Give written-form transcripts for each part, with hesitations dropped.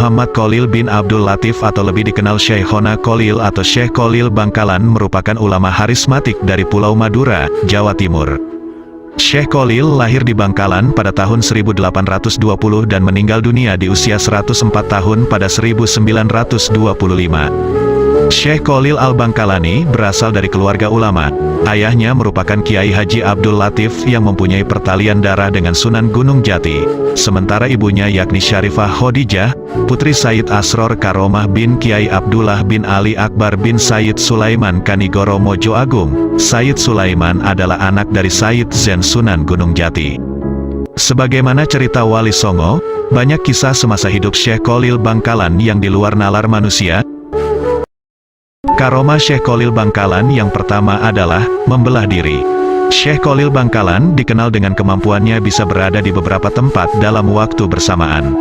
Muhammad Khalil bin Abdul Latif atau lebih dikenal Syekhona Khalil atau Syekh Khalil Bangkalan merupakan ulama harismatik dari Pulau Madura, Jawa Timur. Syekh Khalil lahir di Bangkalan pada tahun 1820 dan meninggal dunia di usia 104 tahun pada 1925. Syekh Khalil Al-Bangkalani berasal dari keluarga ulama. Ayahnya merupakan Kiai Haji Abdul Latif yang mempunyai pertalian darah dengan Sunan Gunung Jati. Sementara ibunya yakni Syarifah Khadijah, putri Sayyid Asror Karomah bin Kiai Abdullah bin Ali Akbar bin Sayyid Sulaiman Kanigoro Mojo Agung. Sayyid Sulaiman adalah anak dari Sayyid Zen Sunan Gunung Jati. Sebagaimana cerita Wali Songo, banyak kisah semasa hidup Syekh Khalil Bangkalan yang di luar nalar manusia. Karomah Syekh Khalil Bangkalan yang pertama adalah membelah diri. Syekh Khalil Bangkalan dikenal dengan kemampuannya bisa berada di beberapa tempat dalam waktu bersamaan.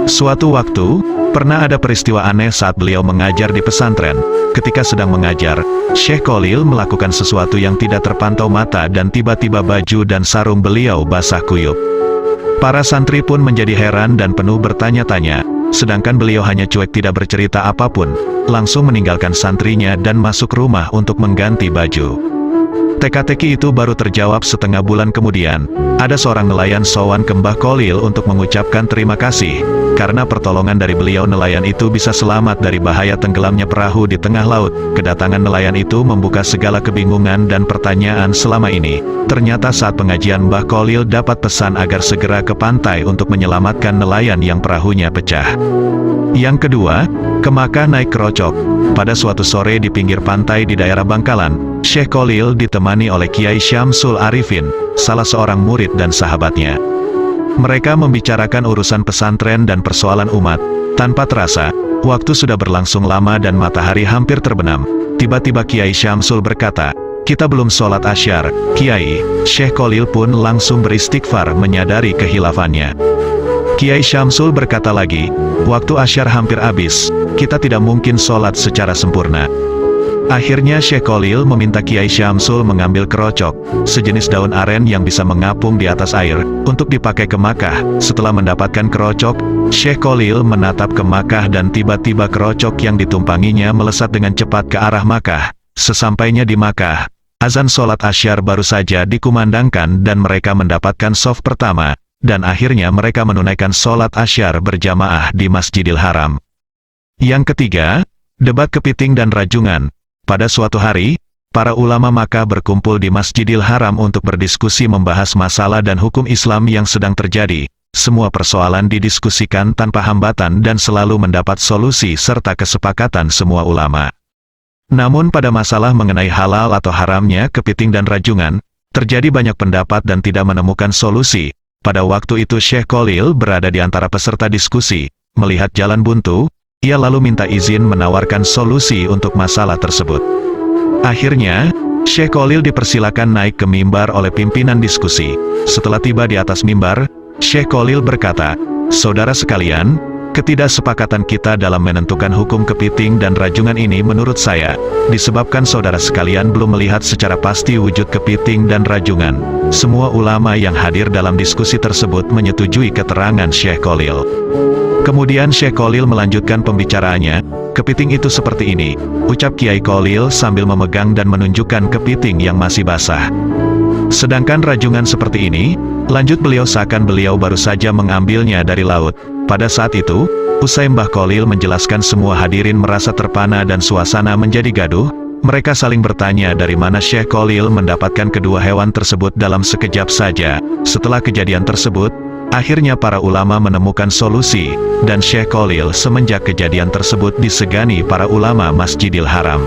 Suatu waktu, pernah ada peristiwa aneh saat beliau mengajar di pesantren. Ketika sedang mengajar, Syekh Khalil melakukan sesuatu yang tidak terpantau mata dan tiba-tiba baju dan sarung beliau basah kuyup. Para santri pun menjadi heran dan penuh bertanya-tanya. Sedangkan beliau hanya cuek tidak bercerita apapun, langsung meninggalkan santrinya dan masuk rumah untuk mengganti baju. Teka-teki itu baru terjawab setengah bulan kemudian. Ada seorang nelayan sowan ke Mbah Khalil untuk mengucapkan terima kasih, karena pertolongan dari beliau nelayan itu bisa selamat dari bahaya tenggelamnya perahu di tengah laut. Kedatangan nelayan itu membuka segala kebingungan dan pertanyaan selama ini. Ternyata saat pengajian Mbah Khalil dapat pesan agar segera ke pantai untuk menyelamatkan nelayan yang perahunya pecah. Yang kedua, ke Makkah naik kerocok. Pada suatu sore di pinggir pantai di daerah Bangkalan, Syekh Khalil ditemani oleh Kiai Syamsul Arifin, salah seorang murid dan sahabatnya. Mereka membicarakan urusan pesantren dan persoalan umat. Tanpa terasa, waktu sudah berlangsung lama dan matahari hampir terbenam. Tiba-tiba Kiai Syamsul berkata, "Kita belum sholat asyar, Kiai." Syekh Khalil pun langsung beristighfar menyadari kehilafannya. Kiai Syamsul berkata lagi, "Waktu asyar hampir habis, kita tidak mungkin sholat secara sempurna." Akhirnya Syekh Khalil meminta Kiai Syamsul mengambil kerocok, sejenis daun aren yang bisa mengapung di atas air, untuk dipakai ke Makkah. Setelah mendapatkan kerocok, Syekh Khalil menatap ke Makkah dan tiba-tiba kerocok yang ditumpanginya melesat dengan cepat ke arah Makkah. Sesampainya di Makkah, azan sholat asyar baru saja dikumandangkan dan mereka mendapatkan shaf pertama, dan akhirnya mereka menunaikan sholat asyar berjamaah di Masjidil Haram. Yang ketiga, debat kepiting dan rajungan. Pada suatu hari, para ulama Makkah berkumpul di Masjidil Haram untuk berdiskusi membahas masalah dan hukum Islam yang sedang terjadi. Semua persoalan didiskusikan tanpa hambatan dan selalu mendapat solusi serta kesepakatan semua ulama. Namun pada masalah mengenai halal atau haramnya kepiting dan rajungan, terjadi banyak pendapat dan tidak menemukan solusi. Pada waktu itu Syekh Khalil berada di antara peserta diskusi. Melihat jalan buntu, ia lalu minta izin menawarkan solusi untuk masalah tersebut. Akhirnya, Syekh Khalil dipersilakan naik ke mimbar oleh pimpinan diskusi. Setelah tiba di atas mimbar, Syekh Khalil berkata, "Saudara sekalian, ketidaksepakatan kita dalam menentukan hukum kepiting dan rajungan ini menurut saya, disebabkan saudara sekalian belum melihat secara pasti wujud kepiting dan rajungan." Semua ulama yang hadir dalam diskusi tersebut menyetujui keterangan Syekh Khalil. Kemudian Syekh Khalil melanjutkan pembicaraannya. "Kepiting itu seperti ini," ucap Kiai Khalil sambil memegang dan menunjukkan kepiting yang masih basah. "Sedangkan rajungan seperti ini," lanjut beliau seakan beliau baru saja mengambilnya dari laut. Pada saat itu, usai Mbah Khalil menjelaskan, semua hadirin merasa terpana dan suasana menjadi gaduh. Mereka saling bertanya dari mana Syekh Khalil mendapatkan kedua hewan tersebut dalam sekejap saja. Setelah kejadian tersebut, akhirnya para ulama menemukan solusi, dan Syekh Khalil semenjak kejadian tersebut disegani para ulama Masjidil Haram.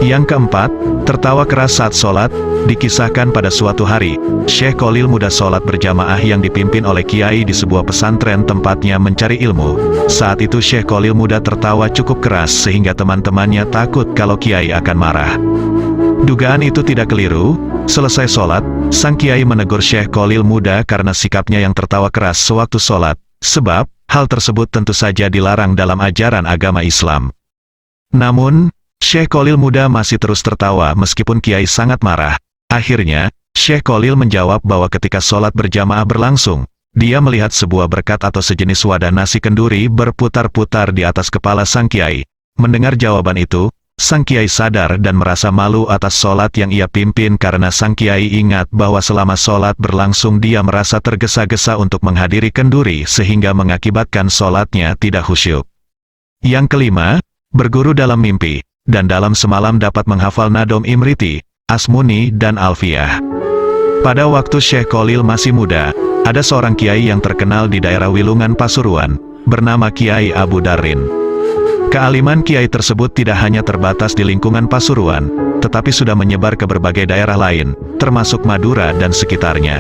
Yang keempat, tertawa keras saat sholat. Dikisahkan pada suatu hari, Syekh Khalil muda sholat berjamaah yang dipimpin oleh Kiai di sebuah pesantren tempatnya mencari ilmu. Saat itu Syekh Khalil muda tertawa cukup keras sehingga teman-temannya takut kalau Kiai akan marah. Dugaan itu tidak keliru. Selesai sholat, sang Kiai menegur Syekh Khalil muda karena sikapnya yang tertawa keras sewaktu sholat, sebab hal tersebut tentu saja dilarang dalam ajaran agama Islam. Namun, Syekh Khalil muda masih terus tertawa meskipun Kiai sangat marah. Akhirnya, Syekh Khalil menjawab bahwa ketika sholat berjamaah berlangsung, dia melihat sebuah berkat atau sejenis wadah nasi kenduri berputar-putar di atas kepala sang kiai. Mendengar jawaban itu, sang kiai sadar dan merasa malu atas sholat yang ia pimpin karena sang kiai ingat bahwa selama sholat berlangsung dia merasa tergesa-gesa untuk menghadiri kenduri sehingga mengakibatkan sholatnya tidak khusyuk. Yang kelima, berguru dalam mimpi, dan dalam semalam dapat menghafal Nadom Imriti, Asmuni dan Alfiyah. Pada waktu Syekh Kholil masih muda, ada seorang kiai yang terkenal di daerah Wilungan Pasuruan, bernama Kiai Abu Darrin. Kealiman kiai tersebut tidak hanya terbatas di lingkungan Pasuruan, tetapi sudah menyebar ke berbagai daerah lain, termasuk Madura dan sekitarnya.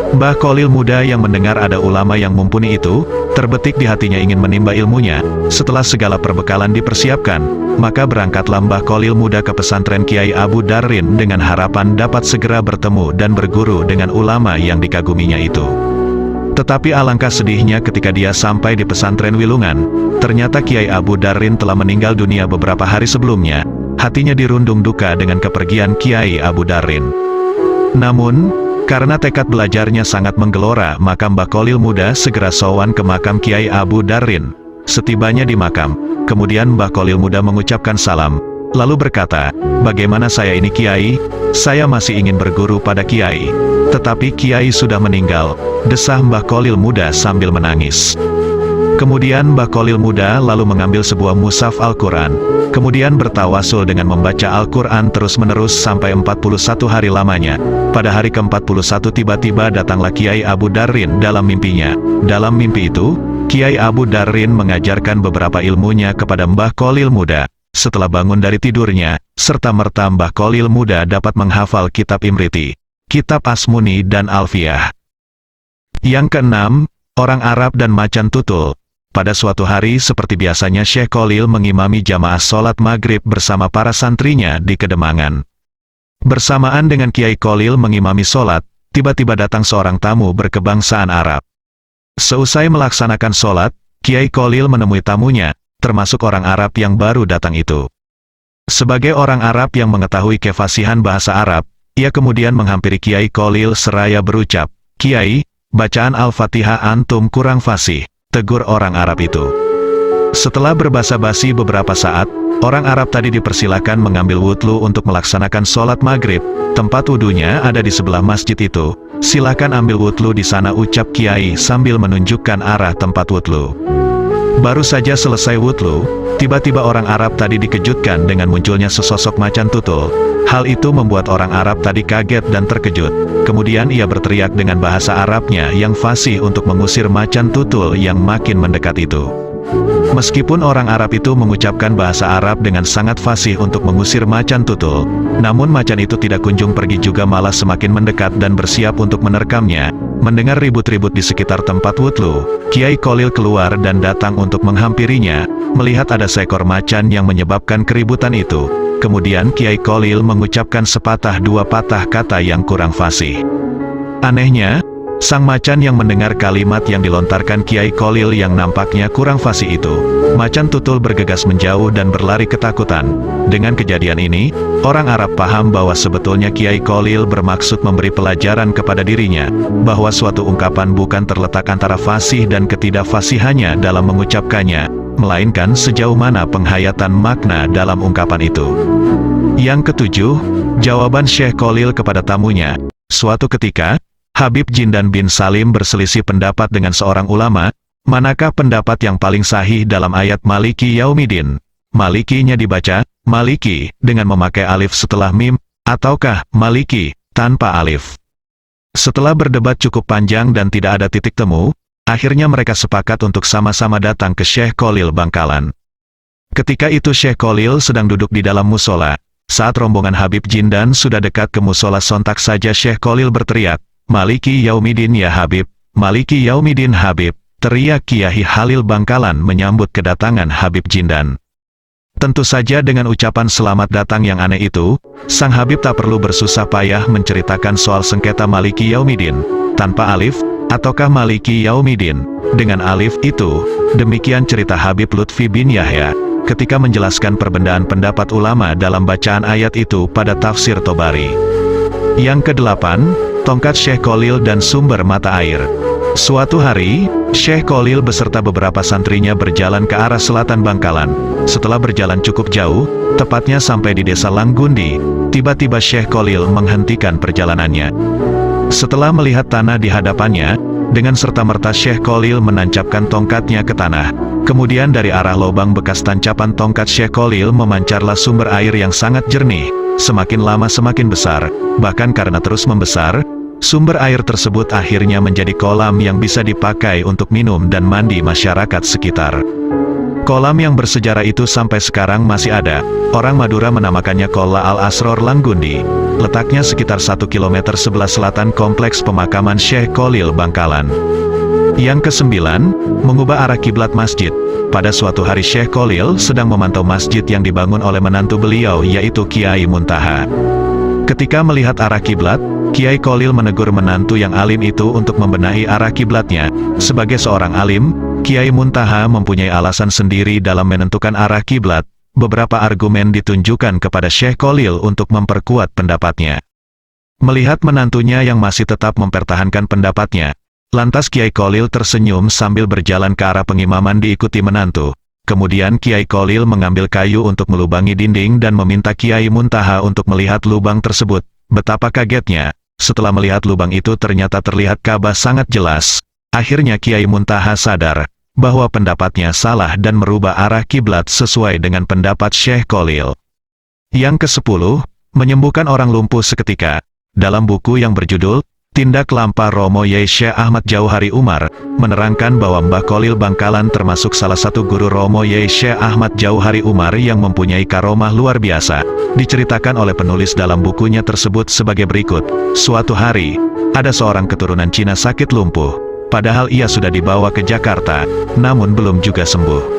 Mbah Kholil muda yang mendengar ada ulama yang mumpuni itu, terbetik di hatinya ingin menimba ilmunya. Setelah segala perbekalan dipersiapkan, maka berangkatlah Mbah Kholil muda ke pesantren Kiai Abu Darrin dengan harapan dapat segera bertemu dan berguru dengan ulama yang dikaguminya itu. Tetapi alangkah sedihnya ketika dia sampai di pesantren Wilungan, ternyata Kiai Abu Darrin telah meninggal dunia beberapa hari sebelumnya. Hatinya dirundung duka dengan kepergian Kiai Abu Darrin. Namun, karena tekad belajarnya sangat menggelora, maka Mbah Kholil muda segera sowan ke makam Kiai Abu Darrin. Setibanya di makam, kemudian Mbah Kholil muda mengucapkan salam, lalu berkata, "Bagaimana saya ini Kiai? Saya masih ingin berguru pada Kiai. Tetapi Kiai sudah meninggal," desah Mbah Kholil muda sambil menangis. Kemudian Mbah Kholil muda lalu mengambil sebuah mushaf Al-Quran, kemudian bertawasul dengan membaca Al-Quran terus-menerus sampai 41 hari lamanya. Pada hari ke-41 tiba-tiba datanglah Kiai Abu Darrin dalam mimpinya. Dalam mimpi itu, Kiai Abu Darrin mengajarkan beberapa ilmunya kepada Mbah Kholil muda. Setelah bangun dari tidurnya, serta-merta Mbah Kholil muda dapat menghafal kitab Imriti, kitab Asmuni dan Alfiyah. Yang keenam, orang Arab dan macan tutul. Pada suatu hari seperti biasanya Syekh Kholil mengimami jamaah sholat maghrib bersama para santrinya di Kedemangan. Bersamaan dengan Kiai Kholil mengimami sholat, tiba-tiba datang seorang tamu berkebangsaan Arab. Seusai melaksanakan sholat, Kiai Kholil menemui tamunya, termasuk orang Arab yang baru datang itu. Sebagai orang Arab yang mengetahui kefasihan bahasa Arab, ia kemudian menghampiri Kiai Kholil seraya berucap, "Kiai, bacaan Al-Fatihah antum kurang fasih," tegur orang Arab itu. Setelah berbasa-basi beberapa saat, orang Arab tadi dipersilakan mengambil wudhu untuk melaksanakan sholat maghrib. Tempat wudhunya ada di sebelah masjid itu. "Silakan ambil wudhu di sana," ucap Kiai sambil menunjukkan arah tempat wudhu. Baru saja selesai wudhu, tiba-tiba orang Arab tadi dikejutkan dengan munculnya sesosok macan tutul. Hal itu membuat orang Arab tadi kaget dan terkejut. Kemudian ia berteriak dengan bahasa Arabnya yang fasih untuk mengusir macan tutul yang makin mendekat itu. Meskipun orang Arab itu mengucapkan bahasa Arab dengan sangat fasih untuk mengusir macan tutul, namun macan itu tidak kunjung pergi juga, malah semakin mendekat dan bersiap untuk menerkamnya. Mendengar ribut-ribut di sekitar tempat wudhu, Kiai Kholil keluar dan datang untuk menghampirinya. Melihat ada seekor macan yang menyebabkan keributan itu, kemudian Kiai Kholil mengucapkan sepatah dua patah kata yang kurang fasih. Anehnya, sang macan yang mendengar kalimat yang dilontarkan Kiai Kholil yang nampaknya kurang fasih itu, macan tutul bergegas menjauh dan berlari ketakutan. Dengan kejadian ini, orang Arab paham bahwa sebetulnya Kiai Kholil bermaksud memberi pelajaran kepada dirinya, bahwa suatu ungkapan bukan terletak antara fasih dan ketidakfasihannya dalam mengucapkannya, melainkan sejauh mana penghayatan makna dalam ungkapan itu. Yang ketujuh, jawaban Syekh Kholil kepada tamunya. Suatu ketika, Habib Jindan bin Salim berselisih pendapat dengan seorang ulama, manakah pendapat yang paling sahih dalam ayat Maliki Yaumidin. Malikinya dibaca, Maliki, dengan memakai alif setelah mim, ataukah Maliki, tanpa alif. Setelah berdebat cukup panjang dan tidak ada titik temu, akhirnya mereka sepakat untuk sama-sama datang ke Syekh Kholil Bangkalan. Ketika itu Syekh Kholil sedang duduk di dalam musola. Saat rombongan Habib Jindan sudah dekat ke musola, sontak saja Syekh Kholil berteriak, "Maliki Yaumidin ya Habib, Maliki Yaumidin Habib," teriak Kiai Halil Bangkalan menyambut kedatangan Habib Jindan. Tentu saja dengan ucapan selamat datang yang aneh itu, sang Habib tak perlu bersusah payah menceritakan soal sengketa Maliki Yaumidin, tanpa alif, ataukah Maliki Yaumidin, dengan alif itu. Demikian cerita Habib Lutfi bin Yahya, ketika menjelaskan perbedaan pendapat ulama dalam bacaan ayat itu pada tafsir Tobari. Yang kedelapan, tongkat Syekh Kholil dan sumber mata air. Suatu hari, Syekh Kholil beserta beberapa santrinya berjalan ke arah selatan Bangkalan. Setelah berjalan cukup jauh, tepatnya sampai di desa Langgundi, tiba-tiba Syekh Kholil menghentikan perjalanannya. Setelah melihat tanah di hadapannya, dengan serta-merta Syekh Kholil menancapkan tongkatnya ke tanah. Kemudian dari arah lubang bekas tancapan tongkat Syekh Kholil memancarlah sumber air yang sangat jernih. Semakin lama semakin besar, bahkan karena terus membesar, sumber air tersebut akhirnya menjadi kolam yang bisa dipakai untuk minum dan mandi masyarakat sekitar. Kolam yang bersejarah itu sampai sekarang masih ada. Orang Madura menamakannya Qola Al-Asror Langgundi. Letaknya sekitar 1 km sebelah selatan kompleks pemakaman Syekh Kholil Bangkalan. Yang kesembilan, mengubah arah kiblat masjid. Pada suatu hari Syekh Kholil sedang memantau masjid yang dibangun oleh menantu beliau, yaitu Kiai Muntaha. Ketika melihat arah kiblat, Kiai Kholil menegur menantu yang alim itu untuk membenahi arah kiblatnya. Sebagai seorang alim, Kiai Muntaha mempunyai alasan sendiri dalam menentukan arah kiblat. Beberapa argumen ditunjukkan kepada Syekh Kholil untuk memperkuat pendapatnya. Melihat menantunya yang masih tetap mempertahankan pendapatnya, lantas Kiai Kholil tersenyum sambil berjalan ke arah pengimaman diikuti menantu. Kemudian Kiai Kholil mengambil kayu untuk melubangi dinding dan meminta Kiai Muntaha untuk melihat lubang tersebut. Betapa kagetnya, setelah melihat lubang itu ternyata terlihat Ka'bah sangat jelas. Akhirnya Kiai Muntaha sadar bahwa pendapatnya salah dan merubah arah kiblat sesuai dengan pendapat Syekh Kholil. Yang ke-10, menyembuhkan orang lumpuh seketika. Dalam buku yang berjudul Tindak Lampah Romo Yai Syekh Ahmad Jauhari Umar, menerangkan bahwa Mbah Kholil Bangkalan termasuk salah satu guru Romo Yai Syekh Ahmad Jauhari Umar yang mempunyai karomah luar biasa. Diceritakan oleh penulis dalam bukunya tersebut sebagai berikut. Suatu hari, ada seorang keturunan Cina sakit lumpuh. Padahal ia sudah dibawa ke Jakarta, namun belum juga sembuh.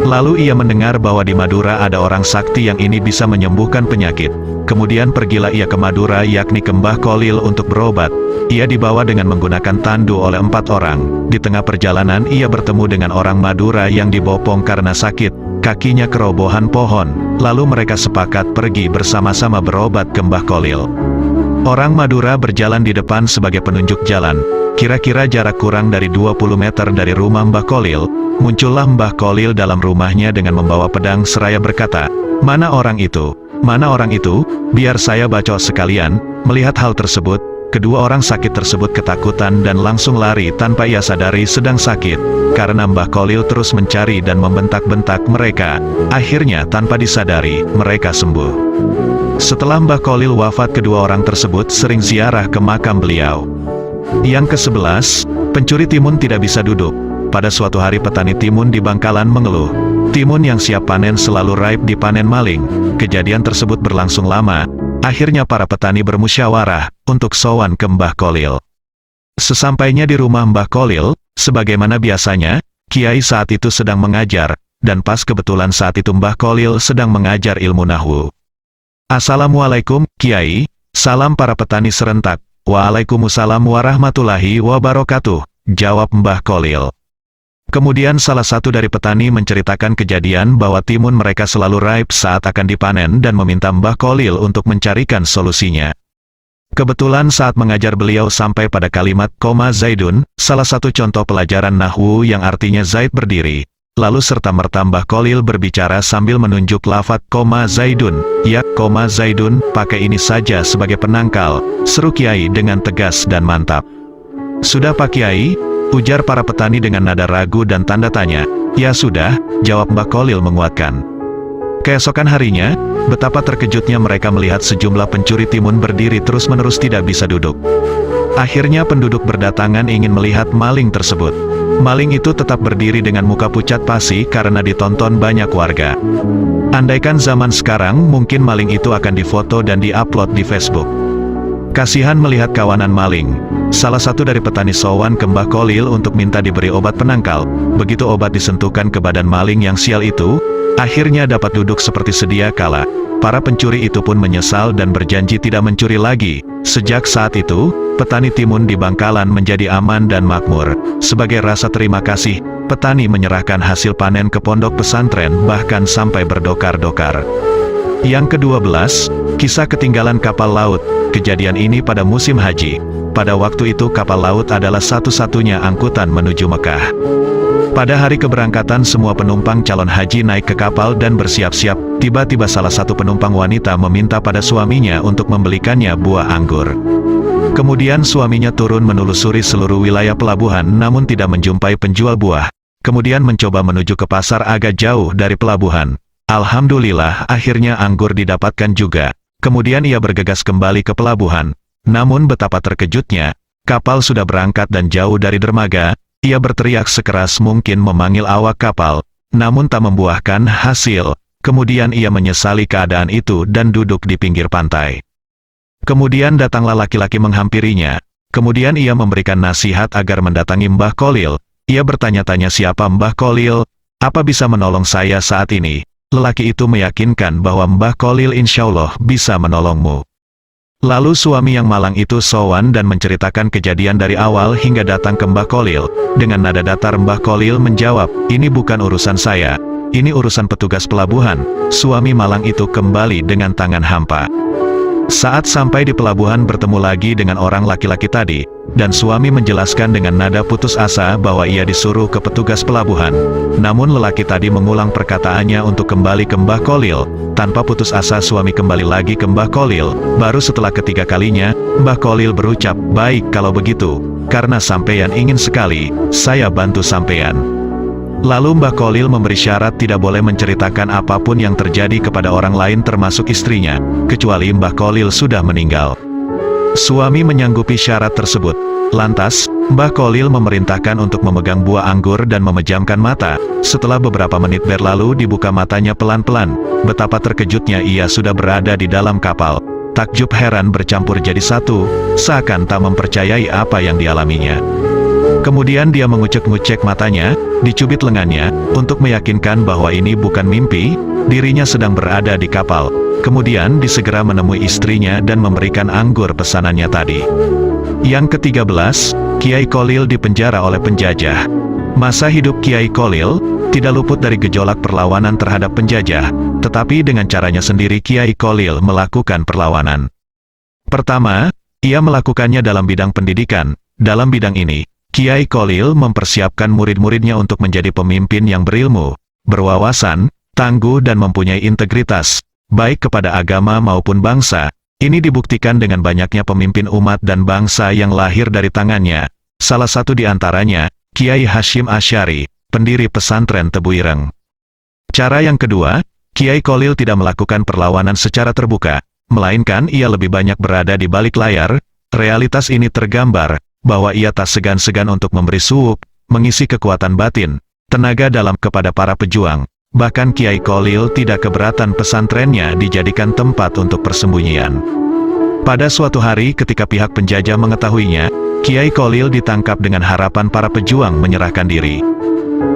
Lalu ia mendengar bahwa di Madura ada orang sakti yang ini bisa menyembuhkan penyakit. Kemudian pergilah ia ke Madura, yakni ke Mbah Kholil untuk berobat. Ia dibawa dengan menggunakan tandu oleh 4 orang. Di tengah perjalanan ia bertemu dengan orang Madura yang dibopong karena sakit, kakinya kerobohan pohon. Lalu mereka sepakat pergi bersama-sama berobat ke Mbah Kholil. Orang Madura berjalan di depan sebagai penunjuk jalan. Kira-kira jarak kurang dari 20 meter dari rumah Mbah Kholil, muncullah Mbah Kholil dalam rumahnya dengan membawa pedang seraya berkata, "Mana orang itu? Mana orang itu? Biar saya bacok sekalian." Melihat hal tersebut, kedua orang sakit tersebut ketakutan dan langsung lari tanpa ia sadari sedang sakit. Karena Mbah Kholil terus mencari dan membentak-bentak mereka, akhirnya tanpa disadari, mereka sembuh. Setelah Mbah Kholil wafat, kedua orang tersebut sering ziarah ke makam beliau. Yang ke-11, pencuri timun tidak bisa duduk. Pada suatu hari petani timun di Bangkalan mengeluh, timun yang siap panen selalu raib dipanen maling. Kejadian tersebut berlangsung lama, akhirnya para petani bermusyawarah untuk sowan ke Mbah Kholil. Sesampainya di rumah Mbah Kholil, sebagaimana biasanya, Kiai saat itu sedang mengajar, dan pas kebetulan saat itu Mbah Kholil sedang mengajar ilmu nahwu. "Assalamualaikum, Kiai." "Salam." Para petani serentak. "Waalaikumsalam warahmatullahi wabarakatuh," jawab Mbah Kholil. Kemudian salah satu dari petani menceritakan kejadian bahwa timun mereka selalu raib saat akan dipanen dan meminta Mbah Kholil untuk mencarikan solusinya. Kebetulan saat mengajar beliau sampai pada kalimat koma zaidun, salah satu contoh pelajaran nahwu yang artinya Zaid berdiri. Lalu serta-merta Mbah Kholil berbicara sambil menunjuk lafaz koma zaidun. "Ya, koma zaidun, pakai ini saja sebagai penangkal," seru Kiai dengan tegas dan mantap. "Sudah Pak Kiai?" ujar para petani dengan nada ragu dan tanda tanya. "Ya sudah," jawab Mbah Kholil menguatkan. Keesokan harinya, betapa terkejutnya mereka melihat sejumlah pencuri timun berdiri terus-menerus tidak bisa duduk. Akhirnya penduduk berdatangan ingin melihat maling tersebut. Maling itu tetap berdiri dengan muka pucat pasi karena ditonton banyak warga. Andaikan zaman sekarang, mungkin maling itu akan difoto dan diupload di Facebook. Kasihan melihat kawanan maling. Salah satu dari petani sowan ke Mbah Kholil untuk minta diberi obat penangkal. Begitu obat disentuhkan ke badan maling yang sial itu, akhirnya dapat duduk seperti sedia kala. Para pencuri itu pun menyesal dan berjanji tidak mencuri lagi. Sejak saat itu, petani timun di Bangkalan menjadi aman dan makmur. Sebagai rasa terima kasih, petani menyerahkan hasil panen ke pondok pesantren bahkan sampai berdokar-dokar. Yang ke-12, kisah ketinggalan kapal laut. Kejadian ini pada musim haji. pada waktu itu kapal laut adalah satu-satunya angkutan menuju Mekah. Pada hari keberangkatan semua penumpang calon haji naik ke kapal dan bersiap-siap, tiba-tiba salah satu penumpang wanita meminta pada suaminya untuk membelikannya buah anggur. Kemudian suaminya turun menelusuri seluruh wilayah pelabuhan namun tidak menjumpai penjual buah. Kemudian mencoba menuju ke pasar agak jauh dari pelabuhan. Alhamdulillah akhirnya anggur didapatkan juga. Kemudian ia bergegas kembali ke pelabuhan. Namun betapa terkejutnya, kapal sudah berangkat dan jauh dari dermaga, ia berteriak sekeras mungkin memanggil awak kapal, namun tak membuahkan hasil. Kemudian ia menyesali keadaan itu dan duduk di pinggir pantai. Kemudian datanglah laki-laki menghampirinya. Kemudian ia memberikan nasihat agar mendatangi Mbah Kholil. Ia bertanya-tanya siapa Mbah Kholil, apa bisa menolong saya saat ini. Lelaki itu meyakinkan bahwa Mbah Kholil insya Allah bisa menolongmu. Lalu suami yang malang itu sowan dan menceritakan kejadian dari awal hingga datang ke Mbah Kholil. Dengan nada datar Mbah Kholil menjawab, ini bukan urusan saya, ini urusan petugas pelabuhan. Suami malang itu kembali dengan tangan hampa. Saat sampai di pelabuhan bertemu lagi dengan orang laki-laki tadi, dan suami menjelaskan dengan nada putus asa bahwa ia disuruh ke petugas pelabuhan. Namun lelaki tadi mengulang perkataannya untuk kembali ke Mbah Kholil. Tanpa putus asa suami kembali lagi ke Mbah Kholil. Baru setelah ketiga kalinya, Mbah Kholil berucap, baik kalau begitu, karena sampeyan ingin sekali, saya bantu sampeyan. Lalu Mbah Kholil memberi syarat tidak boleh menceritakan apapun yang terjadi kepada orang lain termasuk istrinya, kecuali Mbah Kholil sudah meninggal. Suami menyanggupi syarat tersebut. Lantas, Mbah Kholil memerintahkan untuk memegang buah anggur dan memejamkan mata. Setelah beberapa menit berlalu dibuka matanya pelan-pelan. Betapa terkejutnya ia sudah berada di dalam kapal. Takjub heran bercampur jadi satu, seakan tak mempercayai apa yang dialaminya. Kemudian dia mengucek-ngucek matanya, dicubit lengannya, untuk meyakinkan bahwa ini bukan mimpi, dirinya sedang berada di kapal. Kemudian disegera menemui istrinya dan memberikan anggur pesanannya tadi. Yang ke-13, Kiai Kholil dipenjara oleh penjajah. Masa hidup Kiai Kholil tidak luput dari gejolak perlawanan terhadap penjajah, tetapi dengan caranya sendiri Kiai Kholil melakukan perlawanan. Pertama, ia melakukannya dalam bidang pendidikan. Dalam bidang ini, Kiai Kholil mempersiapkan murid-muridnya untuk menjadi pemimpin yang berilmu, berwawasan, tangguh dan mempunyai integritas, baik kepada agama maupun bangsa. Ini dibuktikan dengan banyaknya pemimpin umat dan bangsa yang lahir dari tangannya. Salah satu di antaranya, Kiai Hashim Asy'ari, pendiri pesantren Tebu Ireng. Cara yang kedua, Kiai Kholil tidak melakukan perlawanan secara terbuka, melainkan ia lebih banyak berada di balik layar. Realitas ini tergambar, bahwa ia tak segan-segan untuk memberi suuk, mengisi kekuatan batin, tenaga dalam kepada para pejuang. Bahkan Kiai Kholil tidak keberatan pesantrennya dijadikan tempat untuk persembunyian. Pada suatu hari ketika pihak penjajah mengetahuinya, Kiai Kholil ditangkap dengan harapan para pejuang menyerahkan diri.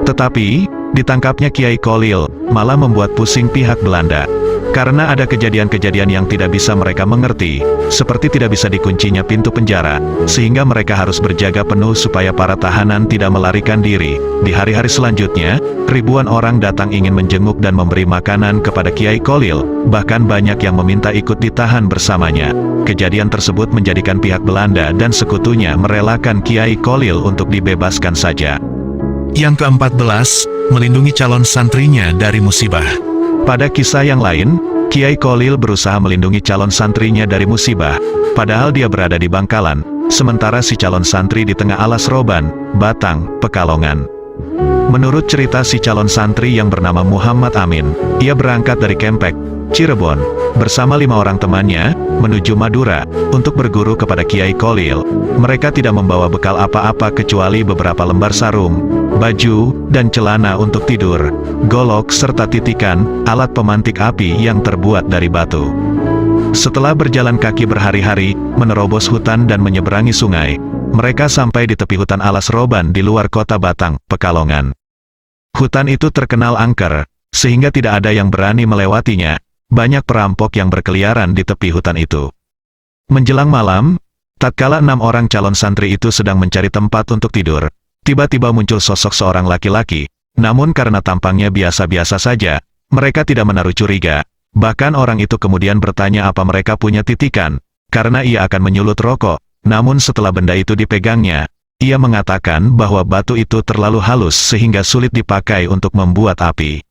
Tetapi, ditangkapnya Kiai Kholil malah membuat pusing pihak Belanda. Karena ada kejadian-kejadian yang tidak bisa mereka mengerti, seperti tidak bisa dikuncinya pintu penjara, sehingga mereka harus berjaga penuh supaya para tahanan tidak melarikan diri. Di hari-hari selanjutnya, ribuan orang datang ingin menjenguk dan memberi makanan kepada Kiai Kholil, bahkan banyak yang meminta ikut ditahan bersamanya. Kejadian tersebut menjadikan pihak Belanda dan sekutunya merelakan Kiai Kholil untuk dibebaskan saja. Yang ke-14, melindungi calon santrinya dari musibah. Pada kisah yang lain, Kiai Kholil berusaha melindungi calon santrinya dari musibah, padahal dia berada di Bangkalan, sementara si calon santri di tengah alas roban, Batang, Pekalongan. Menurut cerita si calon santri yang bernama Muhammad Amin, ia berangkat dari Kempek, Cirebon, bersama 5 orang temannya, menuju Madura, untuk berguru kepada Kiai Kholil. Mereka tidak membawa bekal apa-apa kecuali beberapa lembar sarung, baju, dan celana untuk tidur, golok serta titikan, alat pemantik api yang terbuat dari batu. Setelah berjalan kaki berhari-hari, menerobos hutan dan menyeberangi sungai, mereka sampai di tepi hutan alas roban di luar kota Batang, Pekalongan. Hutan itu terkenal angker, sehingga tidak ada yang berani melewatinya. Banyak perampok yang berkeliaran di tepi hutan itu. Menjelang malam, tatkala 6 orang calon santri itu sedang mencari tempat untuk tidur, tiba-tiba muncul sosok seorang laki-laki. Namun karena tampangnya biasa-biasa saja, mereka tidak menaruh curiga. Bahkan orang itu kemudian bertanya apa mereka punya titikan, karena ia akan menyulut rokok. Namun setelah benda itu dipegangnya, ia mengatakan bahwa batu itu terlalu halus sehingga sulit dipakai untuk membuat api.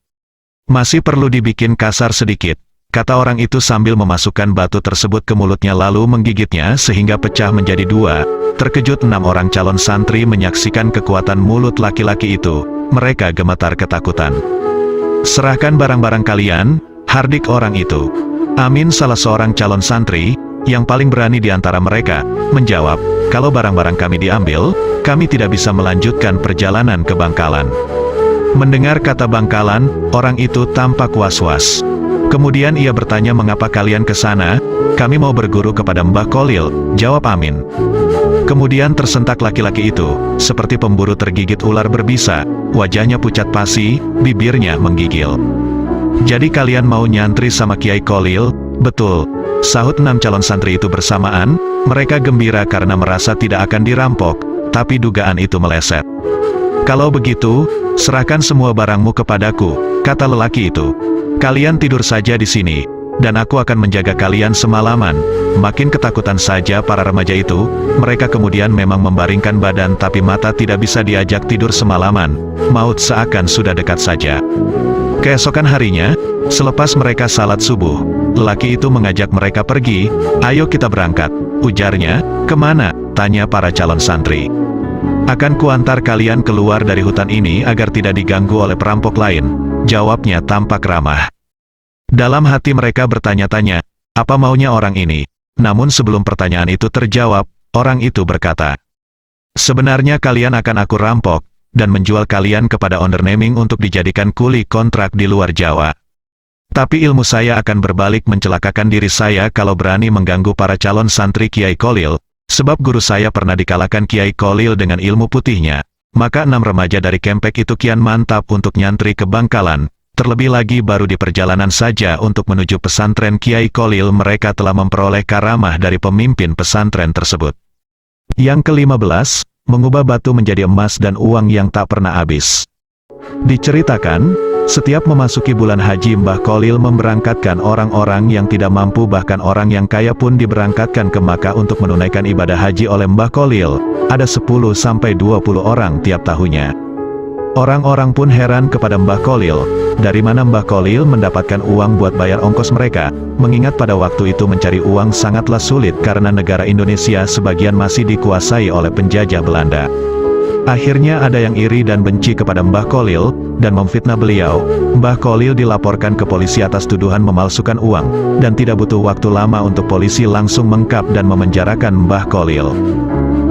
Masih perlu dibikin kasar sedikit, kata orang itu sambil memasukkan batu tersebut ke mulutnya lalu menggigitnya sehingga pecah menjadi dua. Terkejut 6 orang calon santri menyaksikan kekuatan mulut laki-laki itu, mereka gemetar ketakutan. Serahkan barang-barang kalian, hardik orang itu. Amin, salah seorang calon santri, yang paling berani di antara mereka, menjawab, kalau barang-barang kami diambil, kami tidak bisa melanjutkan perjalanan ke Bangkalan. Mendengar kata Bangkalan, orang itu tampak was-was. Kemudian ia bertanya mengapa kalian ke sana, kami mau berguru kepada Mbah Kholil, jawab Amin. Kemudian tersentak laki-laki itu, seperti pemburu tergigit ular berbisa, wajahnya pucat pasi, bibirnya menggigil. Jadi kalian mau nyantri sama Kiai Kholil? Betul, sahut 6 calon santri itu bersamaan, mereka gembira karena merasa tidak akan dirampok, tapi dugaan itu meleset. Kalau begitu, serahkan semua barangmu kepadaku, kata lelaki itu. Kalian tidur saja di sini, dan aku akan menjaga kalian semalaman. Makin ketakutan saja para remaja itu, mereka kemudian memang membaringkan badan tapi mata tidak bisa diajak tidur semalaman, maut seakan sudah dekat saja. Keesokan harinya, selepas mereka salat subuh, lelaki itu mengajak mereka pergi, ayo kita berangkat, ujarnya, kemana? Tanya para calon santri. Akan kuantar kalian keluar dari hutan ini agar tidak diganggu oleh perampok lain, jawabnya tampak ramah. Dalam hati mereka bertanya-tanya, apa maunya orang ini? Namun sebelum pertanyaan itu terjawab, orang itu berkata, sebenarnya kalian akan aku rampok, dan menjual kalian kepada owner-naming untuk dijadikan kuli kontrak di luar Jawa. Tapi ilmu saya akan berbalik mencelakakan diri saya kalau berani mengganggu para calon santri Kiai Kholil, sebab guru saya pernah dikalahkan Kiai Kholil dengan ilmu putihnya. Maka 6 remaja dari Kempek itu kian mantap untuk nyantri ke Bangkalan. Terlebih lagi baru di perjalanan saja untuk menuju pesantren Kiai Kholil mereka telah memperoleh karamah dari pemimpin pesantren tersebut. Yang ke-15, mengubah batu menjadi emas dan uang yang tak pernah habis. Diceritakan, setiap memasuki bulan haji Mbah Kholil memberangkatkan orang-orang yang tidak mampu bahkan orang yang kaya pun diberangkatkan ke Makkah untuk menunaikan ibadah haji oleh Mbah Kholil, ada 10-20 orang tiap tahunnya. Orang-orang pun heran kepada Mbah Kholil, dari mana Mbah Kholil mendapatkan uang buat bayar ongkos mereka, mengingat pada waktu itu mencari uang sangatlah sulit karena negara Indonesia sebagian masih dikuasai oleh penjajah Belanda. Akhirnya ada yang iri dan benci kepada Mbah Kholil, dan memfitnah beliau. Mbah Kholil dilaporkan ke polisi atas tuduhan memalsukan uang, dan tidak butuh waktu lama untuk polisi langsung mengkap dan memenjarakan Mbah Kholil.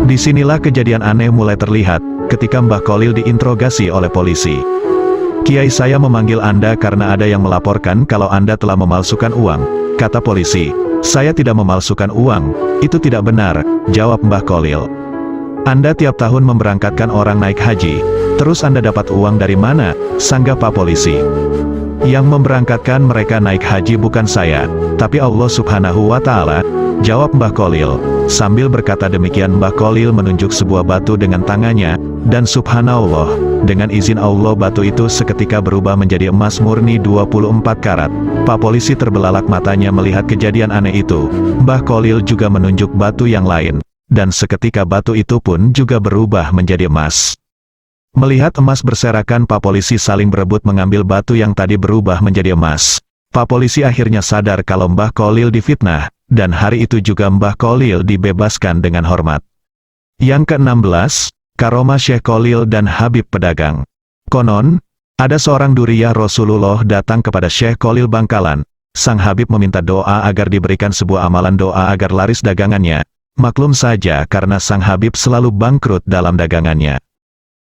Disinilah kejadian aneh mulai terlihat, ketika Mbah Kholil diinterogasi oleh polisi. Kiai saya memanggil Anda karena ada yang melaporkan kalau Anda telah memalsukan uang, kata polisi. Saya tidak memalsukan uang, itu tidak benar, jawab Mbah Kholil. Anda tiap tahun memberangkatkan orang naik haji, terus Anda dapat uang dari mana? Sanggah Pak Polisi. Yang memberangkatkan mereka naik haji bukan saya, tapi Allah Subhanahu wa Ta'ala, jawab Mbah Kholil. Sambil berkata demikian Mbah Kholil menunjuk sebuah batu dengan tangannya, dan subhanallah, dengan izin Allah batu itu seketika berubah menjadi emas murni 24 karat. Pak Polisi terbelalak matanya melihat kejadian aneh itu. Mbah Kholil juga menunjuk batu yang lain, dan seketika batu itu pun juga berubah menjadi emas. Melihat emas berserakan, Pak Polisi saling berebut mengambil batu yang tadi berubah menjadi emas. Pak Polisi akhirnya sadar kalau Mbah Kholil difitnah, dan hari itu juga Mbah Kholil dibebaskan dengan hormat. Yang ke-16, karomah Syekh Kholil dan Habib Pedagang. Konon, ada seorang duriyah Rasulullah datang kepada Syekh Kholil Bangkalan. Sang Habib meminta doa agar diberikan sebuah amalan doa agar laris dagangannya. Maklum saja karena Sang Habib selalu bangkrut dalam dagangannya.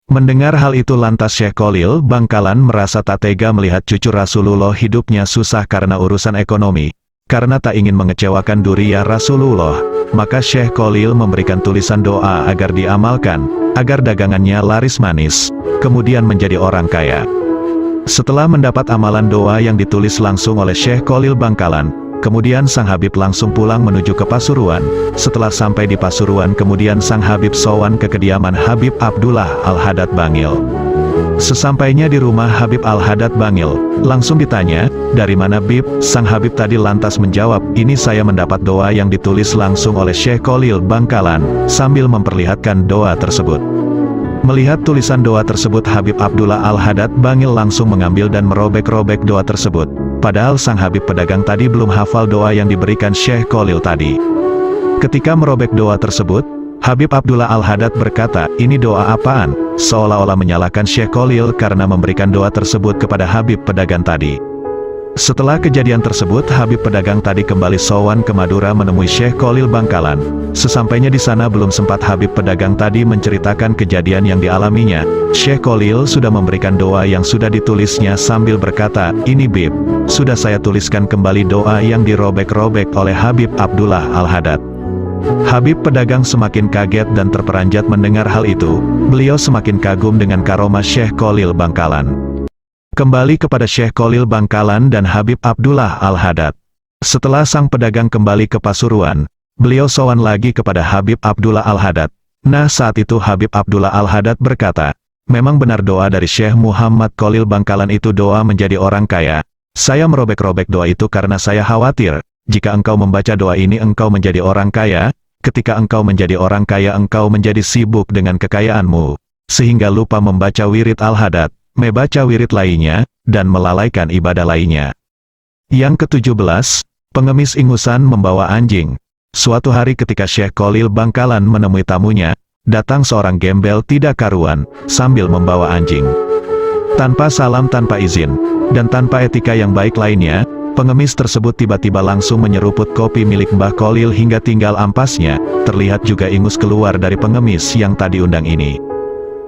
Mendengar hal itu lantas Syekh Kholil Bangkalan merasa tak tega melihat cucu Rasulullah hidupnya susah karena urusan ekonomi. Karena tak ingin mengecewakan duriyah Rasulullah, maka Syekh Kholil memberikan tulisan doa agar diamalkan, agar dagangannya laris manis, kemudian menjadi orang kaya. Setelah mendapat amalan doa yang ditulis langsung oleh Syekh Kholil Bangkalan, kemudian Sang Habib langsung pulang menuju ke Pasuruan. Setelah sampai di Pasuruan kemudian Sang Habib sowan ke kediaman Habib Abdullah Al-Haddad Bangil. Sesampainya di rumah Habib Al-Hadad Bangil, langsung ditanya, "Dari mana Bib?" Sang Habib tadi lantas menjawab, "Ini saya mendapat doa yang ditulis langsung oleh Syekh Khalil Bangkalan," sambil memperlihatkan doa tersebut. Melihat tulisan doa tersebut, Habib Abdullah Al-Hadad Bangil langsung mengambil dan merobek-robek doa tersebut. Padahal sang Habib pedagang tadi belum hafal doa yang diberikan Syekh Khalil tadi. Ketika merobek doa tersebut, Habib Abdullah Al-Hadad berkata, "Ini doa apaan?" Seolah-olah menyalahkan Syekh Khalil karena memberikan doa tersebut kepada Habib pedagang tadi. Setelah kejadian tersebut, Habib pedagang tadi kembali sowan ke Madura menemui Syekh Khalil Bangkalan. Sesampainya di sana belum sempat Habib pedagang tadi menceritakan kejadian yang dialaminya, Syekh Khalil sudah memberikan doa yang sudah ditulisnya sambil berkata, "Ini Bib, sudah saya tuliskan kembali doa yang dirobek-robek oleh Habib Abdullah Al-Hadad." Habib pedagang semakin kaget dan terperanjat mendengar hal itu. Beliau semakin kagum dengan karomah Syekh Khalil Bangkalan. Kembali kepada Syekh Khalil Bangkalan dan Habib Abdullah Al-Hadad. Setelah sang pedagang kembali ke Pasuruan, beliau sowan lagi kepada Habib Abdullah Al-Hadad. Nah, saat itu Habib Abdullah Al-Hadad berkata, "Memang benar doa dari Syekh Muhammad Khalil Bangkalan itu doa menjadi orang kaya. Saya merobek-robek doa itu karena saya khawatir, jika engkau membaca doa ini engkau menjadi orang kaya, ketika engkau menjadi orang kaya engkau menjadi sibuk dengan kekayaanmu, sehingga lupa membaca wirid Al-Hadad, membaca wirid lainnya, dan melalaikan ibadah lainnya." Yang ke-17, pengemis ingusan membawa anjing. Suatu hari ketika Syekh Khalil Bangkalan menemui tamunya, datang seorang gembel tidak karuan, sambil membawa anjing. Tanpa salam, tanpa izin, dan tanpa etika yang baik lainnya, pengemis tersebut tiba-tiba langsung menyeruput kopi milik Mbah Khalil hingga tinggal ampasnya. Terlihat juga ingus keluar dari pengemis yang tadi undang ini.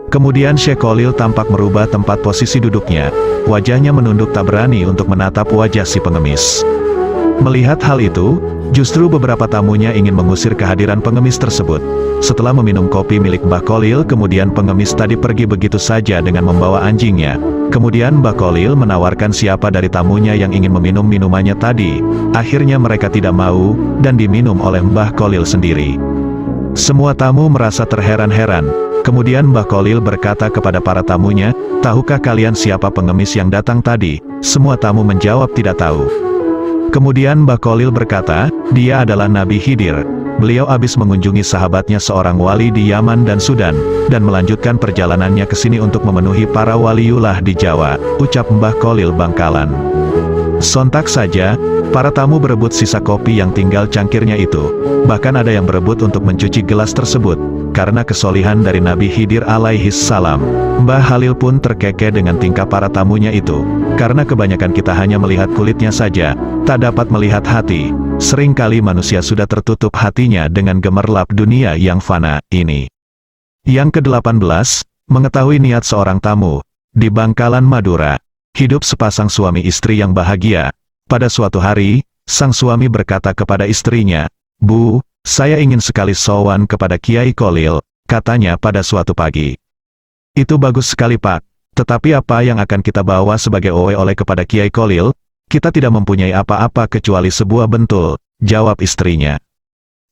Kemudian Syekh Khalil tampak merubah tempat posisi duduknya, wajahnya menunduk tak berani untuk menatap wajah si pengemis. Melihat hal itu, justru beberapa tamunya ingin mengusir kehadiran pengemis tersebut. Setelah meminum kopi milik Mbah Khalil, kemudian pengemis tadi pergi begitu saja dengan membawa anjingnya. Kemudian Mbah Khalil menawarkan siapa dari tamunya yang ingin meminum minumannya tadi. Akhirnya mereka tidak mau, dan diminum oleh Mbah Khalil sendiri. Semua tamu merasa terheran-heran. Kemudian Mbah Khalil berkata kepada para tamunya, "Tahukah kalian siapa pengemis yang datang tadi?" Semua tamu menjawab tidak tahu. Kemudian Mbah Khalil berkata, "Dia adalah Nabi Khidir. Beliau habis mengunjungi sahabatnya seorang wali di Yaman dan Sudan, dan melanjutkan perjalanannya ke sini untuk memenuhi para waliullah di Jawa," ucap Mbah Khalil Bangkalan. Sontak saja, para tamu berebut sisa kopi yang tinggal cangkirnya itu. Bahkan ada yang berebut untuk mencuci gelas tersebut. Karena kesolihan dari Nabi Khidir alaihi salam, Mbah Khalil pun terkekeh dengan tingkah para tamunya itu. Karena kebanyakan kita hanya melihat kulitnya saja, tak dapat melihat hati. Seringkali manusia sudah tertutup hatinya dengan gemerlap dunia yang fana ini. Yang ke-18, mengetahui niat seorang tamu. Di Bangkalan, Madura, hidup sepasang suami istri yang bahagia. Pada suatu hari, sang suami berkata kepada istrinya, "Bu, saya ingin sekali sowan kepada Kiai Khalil," katanya pada suatu pagi. "Itu bagus sekali Pak, tetapi apa yang akan kita bawa sebagai oleh-oleh kepada Kiai Khalil? Kita tidak mempunyai apa-apa kecuali sebuah bentul," jawab istrinya.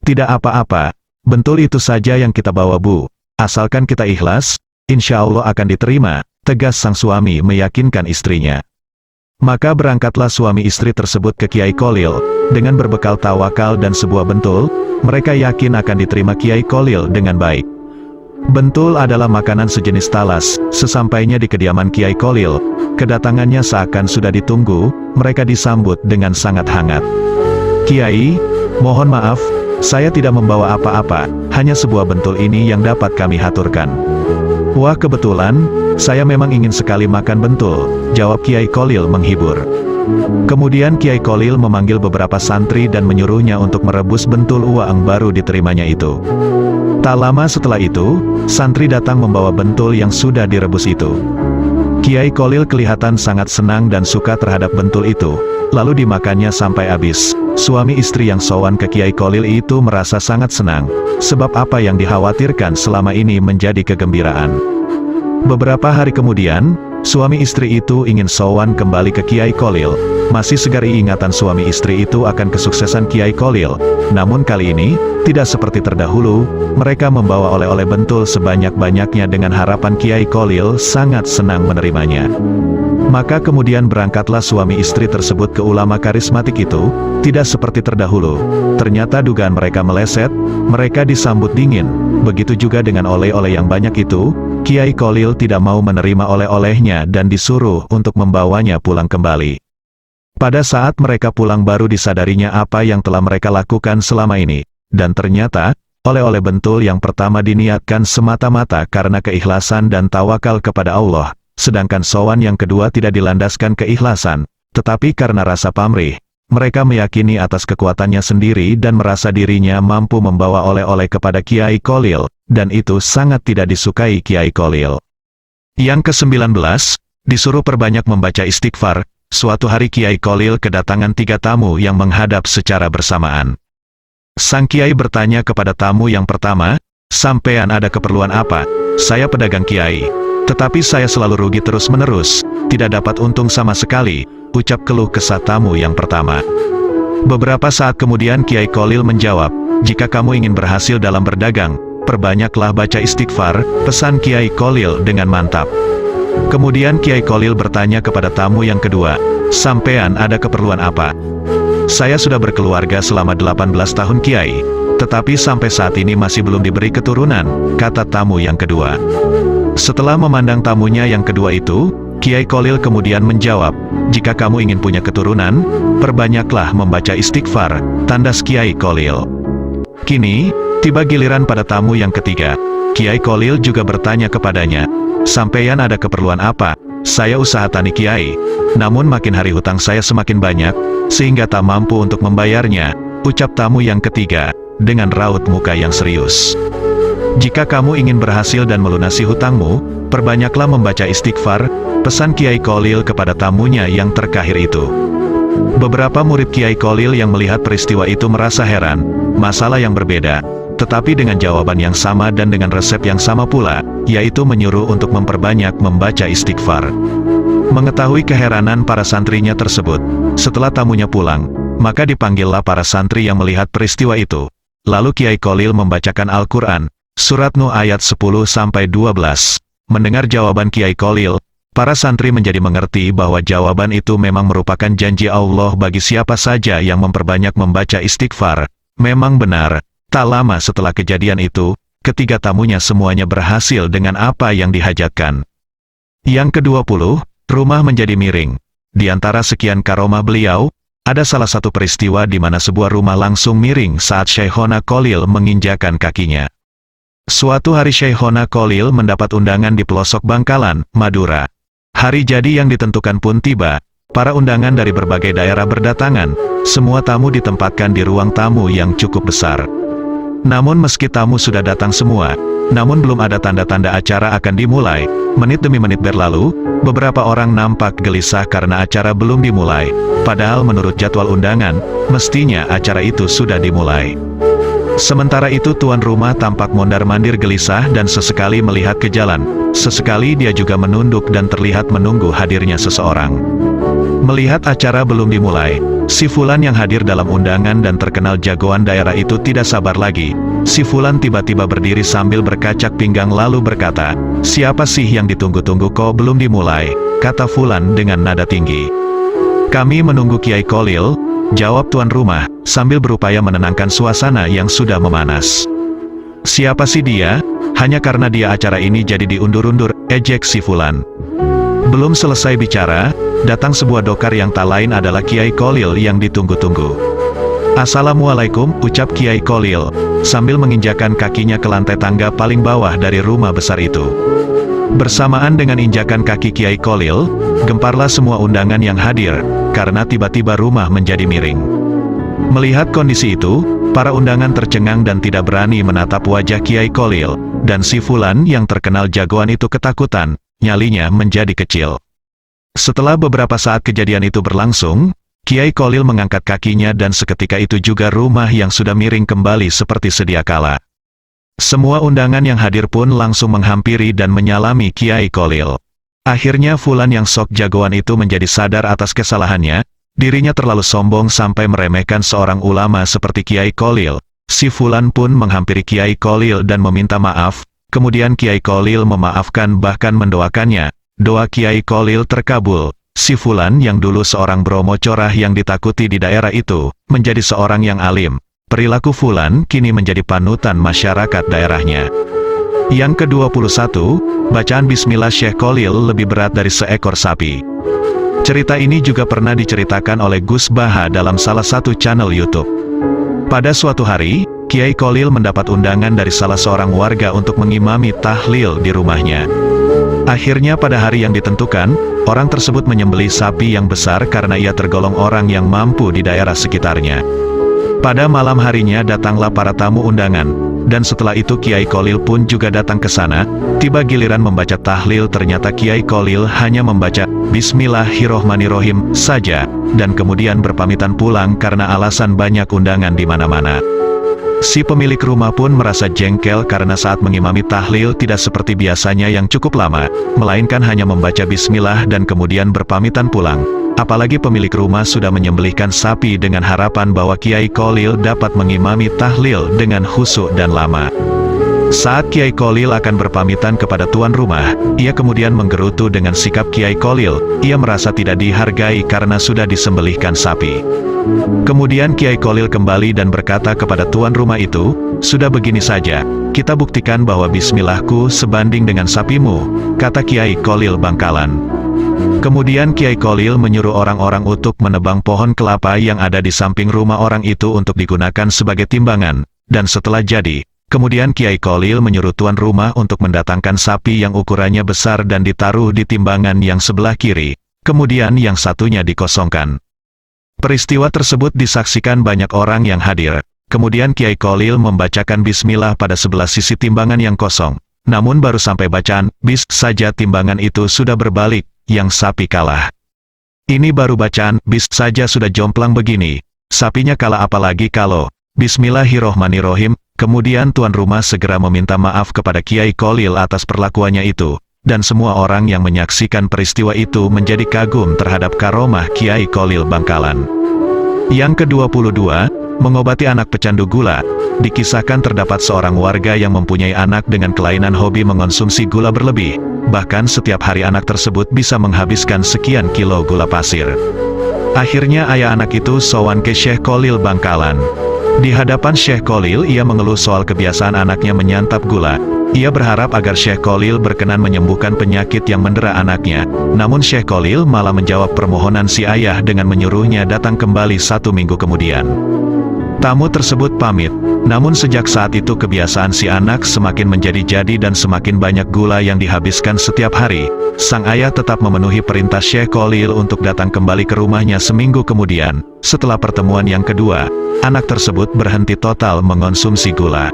"Tidak apa-apa, bentul itu saja yang kita bawa Bu. Asalkan kita ikhlas, insya Allah akan diterima," tegas sang suami meyakinkan istrinya. Maka berangkatlah suami istri tersebut ke Kiai Khalil, dengan berbekal tawakal dan sebuah bentul. Mereka yakin akan diterima Kiai Khalil dengan baik. Bentul adalah makanan sejenis talas. Sesampainya di kediaman Kiai Khalil, kedatangannya seakan sudah ditunggu. Mereka disambut dengan sangat hangat. "Kiai, mohon maaf, saya tidak membawa apa-apa, hanya sebuah bentul ini yang dapat kami haturkan." "Wah, kebetulan, saya memang ingin sekali makan bentul," jawab Kiai Khalil menghibur. Kemudian Kiai Khalil memanggil beberapa santri dan menyuruhnya untuk merebus bentul uang baru diterimanya itu. Tak lama setelah itu, santri datang membawa bentul yang sudah direbus itu. Kiai Khalil kelihatan sangat senang dan suka terhadap bentul itu, lalu dimakannya sampai habis. Suami istri yang sowan ke Kiai Khalil itu merasa sangat senang, sebab apa yang dikhawatirkan selama ini menjadi kegembiraan. Beberapa hari kemudian, suami istri itu ingin sowan kembali ke Kiai Khalil. Masih segar ingatan suami istri itu akan kesuksesan Kiai Kolil. Namun kali ini, tidak seperti terdahulu, mereka membawa oleh-oleh bentul sebanyak-banyaknya dengan harapan Kiai Kolil sangat senang menerimanya. Maka kemudian berangkatlah suami istri tersebut ke ulama karismatik itu, tidak seperti terdahulu. Ternyata dugaan mereka meleset, mereka disambut dingin. Begitu juga dengan oleh-oleh yang banyak itu, Kiai Kolil tidak mau menerima oleh-olehnya dan disuruh untuk membawanya pulang kembali. Pada saat mereka pulang baru disadarinya apa yang telah mereka lakukan selama ini. Dan ternyata, oleh-oleh bentul yang pertama diniatkan semata-mata karena keikhlasan dan tawakal kepada Allah. Sedangkan sowan yang kedua tidak dilandaskan keikhlasan, tetapi karena rasa pamrih. Mereka meyakini atas kekuatannya sendiri dan merasa dirinya mampu membawa oleh-oleh kepada Kiai Kolil, dan itu sangat tidak disukai Kiai Kolil. Yang ke-19, disuruh perbanyak membaca istighfar. Suatu hari Kiai Kolil kedatangan 3 tamu yang menghadap secara bersamaan. Sang Kiai bertanya kepada tamu yang pertama, "Sampean ada keperluan apa?" "Saya pedagang Kiai, tetapi saya selalu rugi terus-menerus, tidak dapat untung sama sekali," ucap keluh kesah tamu yang pertama. Beberapa saat kemudian Kiai Kolil menjawab, "Jika kamu ingin berhasil dalam berdagang, perbanyaklah baca istighfar," pesan Kiai Kolil dengan mantap. Kemudian Kiai Kolil bertanya kepada tamu yang kedua, "Sampean ada keperluan apa?" "Saya sudah berkeluarga selama 18 tahun Kiai, tetapi sampai saat ini masih belum diberi keturunan," kata tamu yang kedua. Setelah memandang tamunya yang kedua itu, Kiai Kolil kemudian menjawab, "Jika kamu ingin punya keturunan, perbanyaklah membaca istighfar," tandas Kiai Kolil. Kini, tiba giliran pada tamu yang ketiga. Kiai Kolil juga bertanya kepadanya, "Sampeyan ada keperluan apa?" "Saya usaha tani Kiai, namun makin hari hutang saya semakin banyak, sehingga tak mampu untuk membayarnya," ucap tamu yang ketiga, dengan raut muka yang serius. "Jika kamu ingin berhasil dan melunasi hutangmu, perbanyaklah membaca istighfar," pesan Kiai Kolil kepada tamunya yang terakhir itu. Beberapa murid Kiai Kolil yang melihat peristiwa itu merasa heran, masalah yang berbeda, tetapi dengan jawaban yang sama dan dengan resep yang sama pula, yaitu menyuruh untuk memperbanyak membaca istighfar. Mengetahui keheranan para santrinya tersebut, setelah tamunya pulang, maka dipanggillah para santri yang melihat peristiwa itu. Lalu Kiai Kolil membacakan Al-Quran, Surat Nuh ayat 10-12. Mendengar jawaban Kiai Kolil, para santri menjadi mengerti bahwa jawaban itu memang merupakan janji Allah bagi siapa saja yang memperbanyak membaca istighfar. Memang benar. Tak lama setelah kejadian itu, ketiga tamunya semuanya berhasil dengan apa yang dihajatkan. Yang ke-20, rumah menjadi miring. Di antara sekian karomah beliau, ada salah satu peristiwa di mana sebuah rumah langsung miring saat Syekhona Kolil menginjakan kakinya. Suatu hari Syekhona Kolil mendapat undangan di pelosok Bangkalan, Madura. Hari jadi yang ditentukan pun tiba. Para undangan dari berbagai daerah berdatangan. Semua tamu ditempatkan di ruang tamu yang cukup besar. Namun meski tamu sudah datang semua, namun belum ada tanda-tanda acara akan dimulai. Menit demi menit berlalu, beberapa orang nampak gelisah karena acara belum dimulai. Padahal menurut jadwal undangan, mestinya acara itu sudah dimulai. Sementara itu tuan rumah tampak mondar-mandir gelisah dan sesekali melihat ke jalan. Sesekali dia juga menunduk dan terlihat menunggu hadirnya seseorang. Melihat acara belum dimulai, si Fulan yang hadir dalam undangan dan terkenal jagoan daerah itu tidak sabar lagi. Si Fulan tiba-tiba berdiri sambil berkacak pinggang lalu berkata, "Siapa sih yang ditunggu-tunggu kok belum dimulai?" kata Fulan dengan nada tinggi. "Kami menunggu Kiai Kolil," jawab tuan rumah, sambil berupaya menenangkan suasana yang sudah memanas. "Siapa sih dia? Hanya karena dia acara ini jadi diundur-undur," ejek si Fulan. Belum selesai bicara, datang sebuah dokar yang tak lain adalah Kiai Kolil yang ditunggu-tunggu. "Assalamualaikum," ucap Kiai Kolil, sambil menginjakan kakinya ke lantai tangga paling bawah dari rumah besar itu. Bersamaan dengan injakan kaki Kiai Kolil, gemparlah semua undangan yang hadir, karena tiba-tiba rumah menjadi miring. Melihat kondisi itu, para undangan tercengang dan tidak berani menatap wajah Kiai Kolil, dan si Fulan yang terkenal jagoan itu ketakutan, nyalinya menjadi kecil. Setelah beberapa saat kejadian itu berlangsung, Kiai Kolil mengangkat kakinya dan seketika itu juga rumah yang sudah miring kembali seperti sedia kala. Semua undangan yang hadir pun langsung menghampiri dan menyalami Kiai Kolil. Akhirnya Fulan yang sok jagoan itu menjadi sadar atas kesalahannya. Dirinya terlalu sombong sampai meremehkan seorang ulama seperti Kiai Kholil. Si Fulan pun menghampiri Kiai Kholil dan meminta maaf. Kemudian Kiai Kholil memaafkan bahkan mendoakannya. Doa Kiai Kholil terkabul. Si Fulan yang dulu seorang bromo corah yang ditakuti di daerah itu, menjadi seorang yang alim. Perilaku Fulan kini menjadi panutan masyarakat daerahnya. Yang ke-21, bacaan Bismillah Syekh Kholil lebih berat dari seekor sapi. Cerita ini juga pernah diceritakan oleh Gus Baha dalam salah satu channel YouTube. Pada suatu hari, Kiai Kholil mendapat undangan dari salah seorang warga untuk mengimami tahlil di rumahnya. Akhirnya pada hari yang ditentukan, orang tersebut menyembelih sapi yang besar karena ia tergolong orang yang mampu di daerah sekitarnya. Pada malam harinya datanglah para tamu undangan, dan setelah itu Kiai Kholil pun juga datang ke sana. Tiba giliran membaca tahlil, ternyata Kiai Kholil hanya membaca Bismillahirrohmanirrohim saja, dan kemudian berpamitan pulang karena alasan banyak undangan di mana-mana. Si pemilik rumah pun merasa jengkel karena saat mengimami tahlil tidak seperti biasanya yang cukup lama, melainkan hanya membaca bismillah dan kemudian berpamitan pulang. Apalagi pemilik rumah sudah menyembelihkan sapi dengan harapan bahwa Kiai Kholil dapat mengimami tahlil dengan khusyuk dan lama. Saat Kiai Kholil akan berpamitan kepada tuan rumah, ia kemudian menggerutu dengan sikap Kiai Kholil. Ia merasa tidak dihargai karena sudah disembelihkan sapi. Kemudian Kiai Kholil kembali dan berkata kepada tuan rumah itu, "Sudah begini saja, kita buktikan bahwa bismillahku sebanding dengan sapimu," kata Kiai Kholil Bangkalan. Kemudian Kiai Kholil menyuruh orang-orang untuk menebang pohon kelapa yang ada di samping rumah orang itu untuk digunakan sebagai timbangan, dan setelah jadi, kemudian Kiai Kholil menyuruh tuan rumah untuk mendatangkan sapi yang ukurannya besar dan ditaruh di timbangan yang sebelah kiri, kemudian yang satunya dikosongkan. Peristiwa tersebut disaksikan banyak orang yang hadir. Kemudian Kiai Kholil membacakan bismillah pada sebelah sisi timbangan yang kosong. Namun baru sampai bacaan bis saja timbangan itu sudah berbalik, yang sapi kalah. Ini baru bacaan bis saja sudah jomplang begini. Sapinya kalah, apalagi kalau Bismillahirrohmanirrohim. Kemudian tuan rumah segera meminta maaf kepada Kiai Kholil atas perlakuannya itu. Dan semua orang yang menyaksikan peristiwa itu menjadi kagum terhadap karomah Kiai Kholil Bangkalan. Yang ke-22, mengobati anak pecandu gula. Dikisahkan terdapat seorang warga yang mempunyai anak dengan kelainan hobi mengonsumsi gula berlebih. Bahkan setiap hari anak tersebut bisa menghabiskan sekian kilo gula pasir. Akhirnya ayah anak itu sowan ke Syekh Kholil Bangkalan. Di hadapan Syekh Kholil ia mengeluh soal kebiasaan anaknya menyantap gula. Ia berharap agar Syekh Kholil berkenan menyembuhkan penyakit yang mendera anaknya. Namun Syekh Kholil malah menjawab permohonan si ayah dengan menyuruhnya datang kembali 1 minggu kemudian. Tamu tersebut pamit, namun sejak saat itu kebiasaan si anak semakin menjadi-jadi dan semakin banyak gula yang dihabiskan setiap hari. Sang ayah tetap memenuhi perintah Syekh Kholil untuk datang kembali ke rumahnya seminggu kemudian. Setelah pertemuan yang kedua, anak tersebut berhenti total mengonsumsi gula.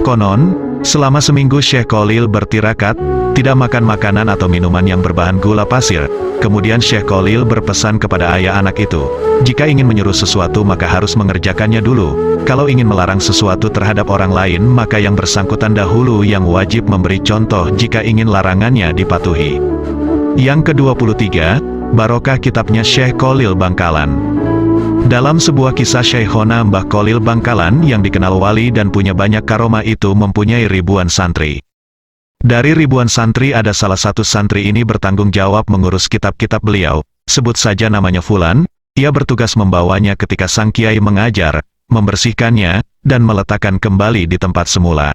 Konon, selama seminggu Syekh Kholil bertirakat, tidak makan makanan atau minuman yang berbahan gula pasir. Kemudian Syekh Kholil berpesan kepada ayah anak itu, jika ingin menyuruh sesuatu maka harus mengerjakannya dulu. Kalau ingin melarang sesuatu terhadap orang lain maka yang bersangkutan dahulu yang wajib memberi contoh jika ingin larangannya dipatuhi. Yang ke-23, barokah kitabnya Syekh Kholil Bangkalan. Dalam sebuah kisah Syekhona Mbah Kholil Bangkalan yang dikenal wali dan punya banyak karomah itu mempunyai ribuan santri. Dari ribuan santri ada salah satu santri ini bertanggung jawab mengurus kitab-kitab beliau. Sebut saja namanya Fulan. Ia bertugas membawanya ketika sang kiai mengajar, membersihkannya, dan meletakkan kembali di tempat semula.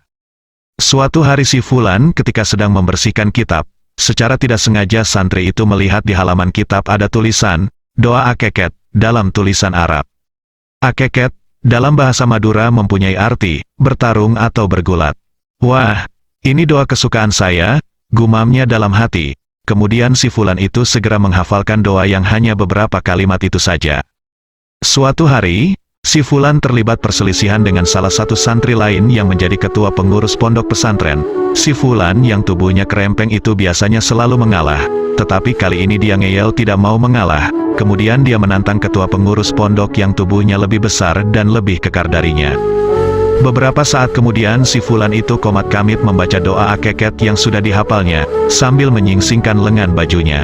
Suatu hari si Fulan ketika sedang membersihkan kitab, secara tidak sengaja santri itu melihat di halaman kitab ada tulisan, doa akeket, dalam tulisan Arab. Akeket, dalam bahasa Madura mempunyai arti, bertarung atau bergulat. Wah, ini doa kesukaan saya, gumamnya dalam hati. Kemudian si Fulan itu segera menghafalkan doa yang hanya beberapa kalimat itu saja. Suatu hari, si Fulan terlibat perselisihan dengan salah satu santri lain yang menjadi ketua pengurus pondok pesantren. Si Fulan yang tubuhnya kerempeng itu biasanya selalu mengalah, tetapi kali ini dia ngeyel tidak mau mengalah. Kemudian dia menantang ketua pengurus pondok yang tubuhnya lebih besar dan lebih kekar darinya. Beberapa saat kemudian si Fulan itu komat kamit membaca doa akeket yang sudah dihafalnya, sambil menyingsingkan lengan bajunya.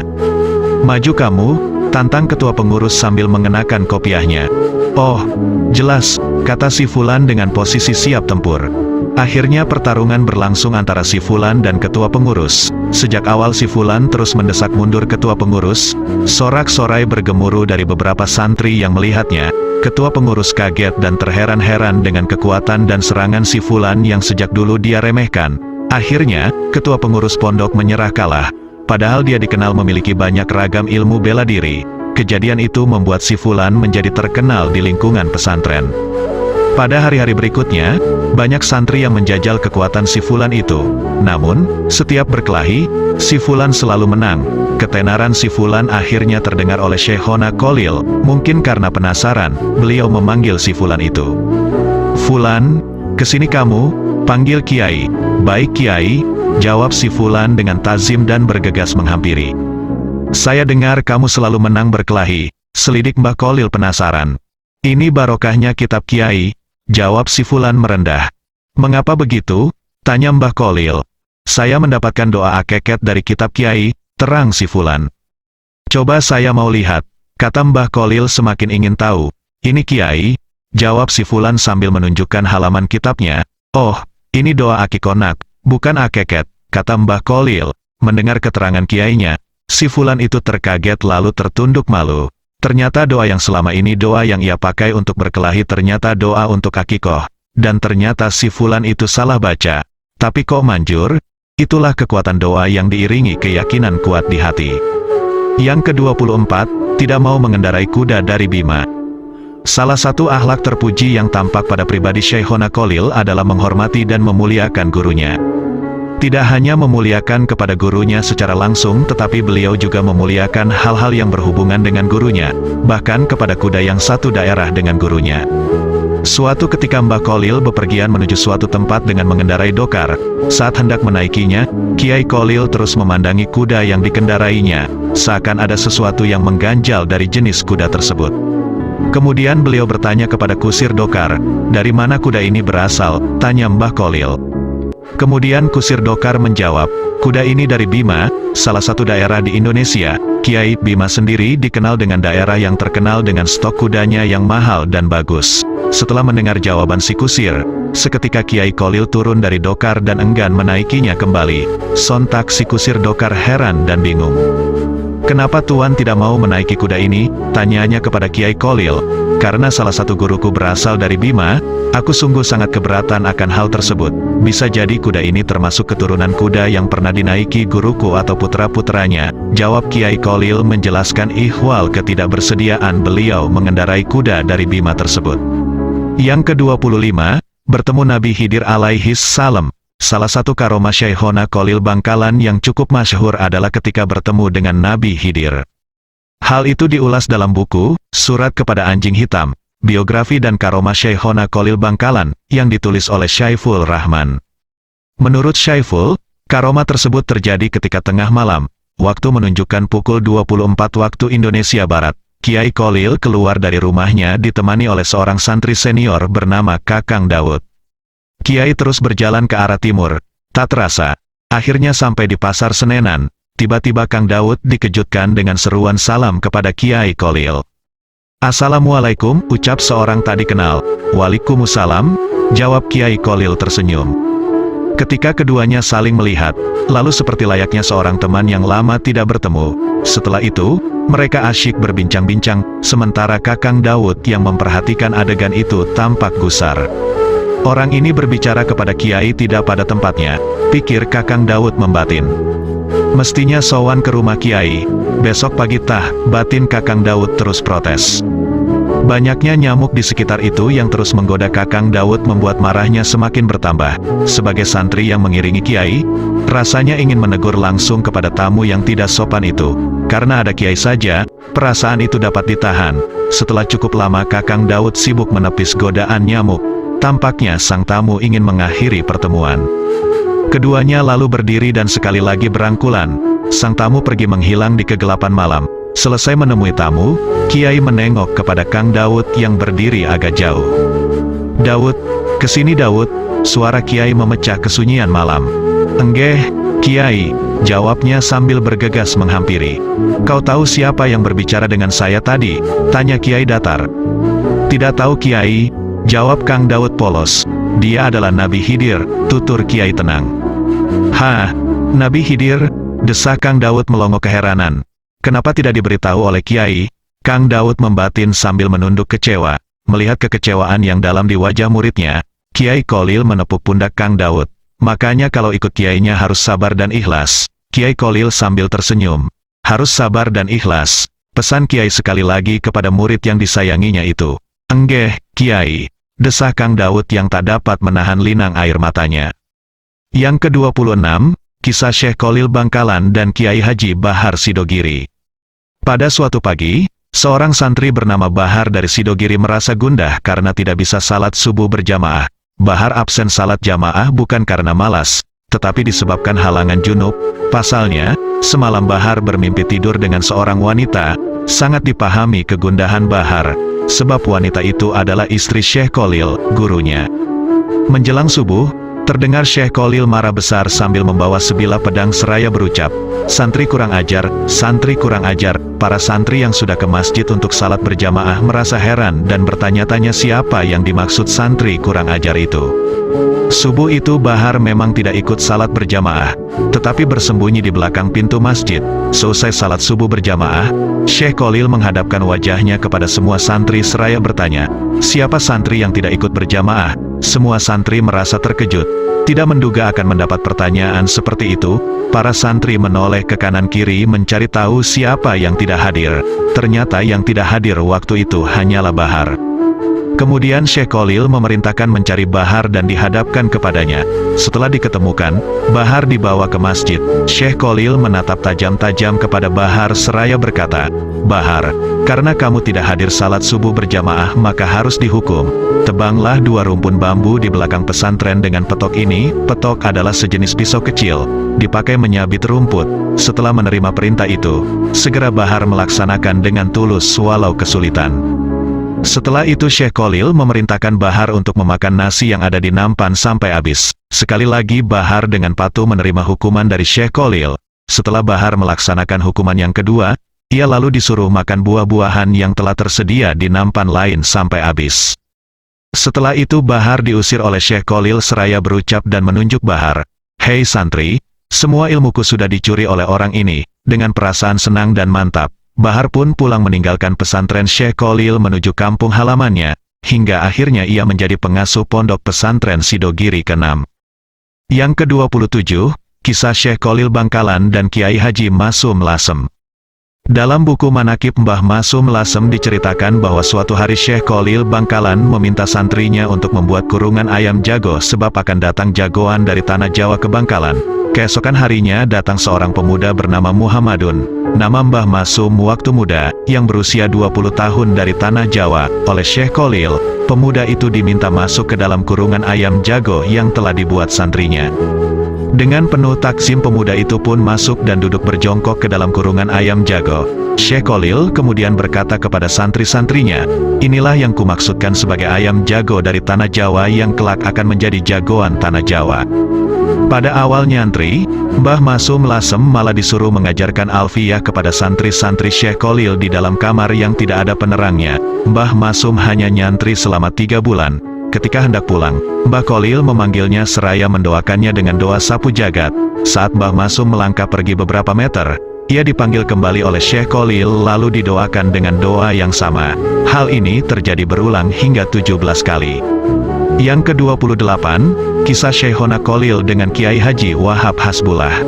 Maju kamu, tantang ketua pengurus sambil mengenakan kopiahnya. Oh, jelas, kata si Fulan dengan posisi siap tempur. Akhirnya pertarungan berlangsung antara si Fulan dan ketua pengurus. Sejak awal si Fulan terus mendesak mundur ketua pengurus, sorak-sorai bergemuruh dari beberapa santri yang melihatnya. Ketua pengurus kaget dan terheran-heran dengan kekuatan dan serangan si Fulan yang sejak dulu dia remehkan. Akhirnya, ketua pengurus pondok menyerah kalah. Padahal dia dikenal memiliki banyak ragam ilmu bela diri. Kejadian itu membuat si Fulan menjadi terkenal di lingkungan pesantren. Pada hari-hari berikutnya, banyak santri yang menjajal kekuatan si Fulan itu. Namun, setiap berkelahi, si Fulan selalu menang. Ketenaran si Fulan akhirnya terdengar oleh Syekhona Kholil. Mungkin karena penasaran, beliau memanggil si Fulan itu. "Fulan, kesini kamu," panggil Kiai. "Baik Kiai," jawab si Fulan dengan tazim dan bergegas menghampiri. "Saya dengar kamu selalu menang berkelahi," selidik Mbah Kholil penasaran. "Ini barokahnya kitab Kiai," jawab si Fulan merendah. "Mengapa begitu?" tanya Mbah Kholil. "Saya mendapatkan doa akeket dari kitab Kiai," terang si Fulan. "Coba saya mau lihat," kata Mbah Kholil semakin ingin tahu. "Ini Kiai," jawab si Fulan sambil menunjukkan halaman kitabnya. "Oh, ini doa akikonak, bukan akeket," kata Mbah Kholil. Mendengar keterangan Kiainya, si Fulan itu terkaget lalu tertunduk malu. Ternyata doa yang selama ini doa yang ia pakai untuk berkelahi ternyata doa untuk akikoh. Dan ternyata si Fulan itu salah baca. Tapi kok manjur? Itulah kekuatan doa yang diiringi keyakinan kuat di hati. Yang ke-24, tidak mau mengendarai kuda dari Bima. Salah satu akhlak terpuji yang tampak pada pribadi Syekhona Kholil adalah menghormati dan memuliakan gurunya. Tidak hanya memuliakan kepada gurunya secara langsung tetapi beliau juga memuliakan hal-hal yang berhubungan dengan gurunya, bahkan kepada kuda yang satu daerah dengan gurunya. Suatu ketika Mbah Kholil bepergian menuju suatu tempat dengan mengendarai dokar. Saat hendak menaikinya, Kiai Kholil terus memandangi kuda yang dikendarainya, seakan ada sesuatu yang mengganjal dari jenis kuda tersebut. Kemudian beliau bertanya kepada kusir dokar, "Dari mana kuda ini berasal?" tanya Mbah Kholil. Kemudian kusir dokar menjawab, "Kuda ini dari Bima, salah satu daerah di Indonesia." Kiai Bima sendiri dikenal dengan daerah yang terkenal dengan stok kudanya yang mahal dan bagus. Setelah mendengar jawaban si kusir, seketika Kiai Kholil turun dari dokar dan enggan menaikinya kembali. Sontak si kusir dokar heran dan bingung. "Kenapa Tuan tidak mau menaiki kuda ini?" tanyanya kepada Kiai Kholil. "Karena salah satu guruku berasal dari Bima, aku sungguh sangat keberatan akan hal tersebut. Bisa jadi kuda ini termasuk keturunan kuda yang pernah dinaiki guruku atau putra-putranya," jawab Kiai Kholil menjelaskan ihwal ketidakbersediaan beliau mengendarai kuda dari Bima tersebut. Yang ke-25, bertemu Nabi Khidir alaihi salam. Salah satu karomah Syekhona Kholil Bangkalan yang cukup masyhur adalah ketika bertemu dengan Nabi Khidir. Hal itu diulas dalam buku, Surat Kepada Anjing Hitam, biografi dan karomah Syekhona Kholil Bangkalan, yang ditulis oleh Syaiful Rahman. Menurut Syaiful, karomah tersebut terjadi ketika tengah malam, waktu menunjukkan pukul 24 waktu Indonesia Barat. Kiai Kholil keluar dari rumahnya ditemani oleh seorang santri senior bernama Kakang Daud. Kiai terus berjalan ke arah timur. Tak terasa, akhirnya sampai di Pasar Senenan. Tiba-tiba Kang Daud dikejutkan dengan seruan salam kepada Kiai Kholil. "Assalamualaikum," ucap seorang tak dikenal. "Waalaikumsalam," jawab Kiai Kholil tersenyum. Ketika keduanya saling melihat, lalu seperti layaknya seorang teman yang lama tidak bertemu. Setelah itu, mereka asyik berbincang-bincang, sementara Kakang Daud yang memperhatikan adegan itu tampak gusar. Orang ini berbicara kepada Kiai tidak pada tempatnya, pikir Kakang Daud membatin. Mestinya sowan ke rumah Kiai, besok pagi tah, batin Kakang Daud terus protes. Banyaknya nyamuk di sekitar itu yang terus menggoda Kakang Daud membuat marahnya semakin bertambah. Sebagai santri yang mengiringi Kiai, rasanya ingin menegur langsung kepada tamu yang tidak sopan itu. Karena ada Kiai saja, perasaan itu dapat ditahan. Setelah cukup lama Kakang Daud sibuk menepis godaan nyamuk. Tampaknya sang tamu ingin mengakhiri pertemuan. Keduanya lalu berdiri dan sekali lagi berangkulan. Sang tamu pergi menghilang di kegelapan malam. Selesai menemui tamu, Kiai menengok kepada Kang Daud yang berdiri agak jauh. "Daud, kesini Daud," suara Kiai memecah kesunyian malam. "Enggeh, Kiai, jawabnya sambil bergegas menghampiri. Kau tahu siapa yang berbicara dengan saya tadi? Tanya Kiai datar. Tidak tahu Kiai, jawab Kang Daud polos. Dia adalah Nabi Khidir, tutur Kiai tenang. Hah, Nabi Khidir? Desak Kang Daud melongo keheranan. Kenapa tidak diberitahu oleh Kiai? Kang Daud membatin sambil menunduk kecewa. Melihat kekecewaan yang dalam di wajah muridnya, Kiai Kholil menepuk pundak Kang Daud. Makanya kalau ikut kiainya harus sabar dan ikhlas. Kiai Kholil sambil tersenyum. Harus sabar dan ikhlas. Pesan Kiai sekali lagi kepada murid yang disayanginya itu. Enggeh, Kiai. Desah Kang Daud yang tak dapat menahan linang air matanya. Yang ke-26, kisah Syekh Kholil Bangkalan dan Kiai Haji Bahar Sidogiri. Pada suatu pagi, seorang santri bernama Bahar dari Sidogiri merasa gundah karena tidak bisa salat subuh berjamaah. Bahar absen salat jamaah bukan karena malas, tetapi disebabkan halangan junub. Pasalnya, semalam Bahar bermimpi tidur dengan seorang wanita. Sangat dipahami kegundahan Bahar, sebab wanita itu adalah istri Syekh Kholil, gurunya. Menjelang subuh, terdengar Syekh Kholil marah besar sambil membawa sebilah pedang seraya berucap, "Santri kurang ajar, santri kurang ajar." Para santri yang sudah ke masjid untuk salat berjamaah merasa heran dan bertanya-tanya siapa yang dimaksud santri kurang ajar itu. Subuh itu Bahar memang tidak ikut salat berjamaah, tetapi bersembunyi di belakang pintu masjid. Selesai salat subuh berjamaah, Syekh Kholil menghadapkan wajahnya kepada semua santri seraya bertanya, "Siapa santri yang tidak ikut berjamaah?" Semua santri merasa terkejut, tidak menduga akan mendapat pertanyaan seperti itu. Para santri menoleh ke kanan kiri mencari tahu siapa yang tidak hadir. Ternyata yang tidak hadir waktu itu hanyalah Bahar. Kemudian Syekh Kholil memerintahkan mencari Bahar dan dihadapkan kepadanya. Setelah diketemukan, Bahar dibawa ke masjid. Syekh Kholil menatap tajam-tajam kepada Bahar seraya berkata, "Bahar, karena kamu tidak hadir salat subuh berjamaah maka harus dihukum. Tebanglah 2 rumpun bambu di belakang pesantren dengan petok ini." Petok adalah sejenis pisau kecil, dipakai menyabit rumput. Setelah menerima perintah itu, segera Bahar melaksanakan dengan tulus walau kesulitan. Setelah itu Syekh Kholil memerintahkan Bahar untuk memakan nasi yang ada di nampan sampai habis. Sekali lagi Bahar dengan patuh menerima hukuman dari Syekh Kholil. Setelah Bahar melaksanakan hukuman yang kedua, ia lalu disuruh makan buah-buahan yang telah tersedia di nampan lain sampai habis. Setelah itu Bahar diusir oleh Syekh Kholil seraya berucap dan menunjuk Bahar, "Hei santri, semua ilmuku sudah dicuri oleh orang ini." Dengan perasaan senang dan mantap, Bahar pun pulang meninggalkan pesantren Syekh Kholil menuju kampung halamannya, hingga akhirnya ia menjadi pengasuh pondok pesantren Sidogiri ke-6. Yang ke-27, kisah Syekh Kholil Bangkalan dan Kiai Haji Masum Lasem. Dalam buku Manaqib Mbah Masum Lasem diceritakan bahwa suatu hari Syekh Kholil Bangkalan meminta santrinya untuk membuat kurungan ayam jago sebab akan datang jagoan dari tanah Jawa ke Bangkalan. Keesokan harinya datang seorang pemuda bernama Muhammadun, nama Mbah Masum waktu muda, yang berusia 20 tahun dari tanah Jawa. Oleh Syekh Kholil, pemuda itu diminta masuk ke dalam kurungan ayam jago yang telah dibuat santrinya. Dengan penuh takzim pemuda itu pun masuk dan duduk berjongkok ke dalam kurungan ayam jago. Syekh Kholil kemudian berkata kepada santri-santrinya, "Inilah yang kumaksudkan sebagai ayam jago dari tanah Jawa yang kelak akan menjadi jagoan tanah Jawa." Pada awal nyantri, Mbah Masum Lasem malah disuruh mengajarkan alfiyah kepada santri-santri Syekh Kholil di dalam kamar yang tidak ada penerangnya. Mbah Masum hanya nyantri selama 3 bulan. Ketika hendak pulang, Mbah Kholil memanggilnya seraya mendoakannya dengan doa sapu jagat. Saat Mbah Masum melangkah pergi beberapa meter, ia dipanggil kembali oleh Syekh Kholil lalu didoakan dengan doa yang sama. Hal ini terjadi berulang hingga 17 kali. Yang ke-28, kisah Syekhona Kholil dengan Kiai Haji Wahab Hasbullah.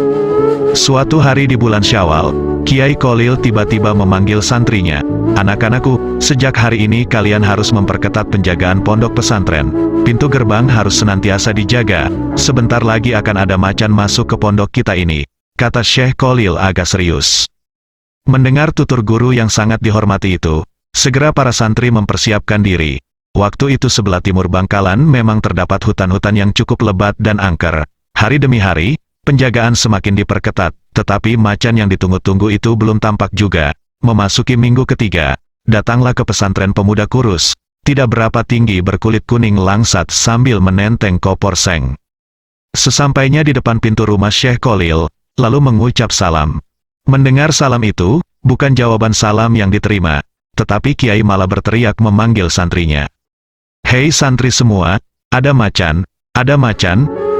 Suatu hari di bulan Syawal, Kiai Kholil tiba-tiba memanggil santrinya, "Anak-anakku, sejak hari ini kalian harus memperketat penjagaan pondok pesantren. Pintu gerbang harus senantiasa dijaga. Sebentar lagi akan ada macan masuk ke pondok kita ini," kata Syekh Kholil agak serius. Mendengar tutur guru yang sangat dihormati itu, segera para santri mempersiapkan diri. Waktu itu sebelah timur Bangkalan memang terdapat hutan-hutan yang cukup lebat dan angker. Hari demi hari, penjagaan semakin diperketat, tetapi macan yang ditunggu-tunggu itu belum tampak juga. Memasuki minggu ketiga, datanglah ke pesantren pemuda kurus, tidak berapa tinggi berkulit kuning langsat sambil menenteng kopor seng. Sesampainya di depan pintu rumah Syekh Khalil, lalu mengucap salam. Mendengar salam itu, bukan jawaban salam yang diterima, tetapi Kiai malah berteriak memanggil santrinya. "Hei santri semua, ada macan,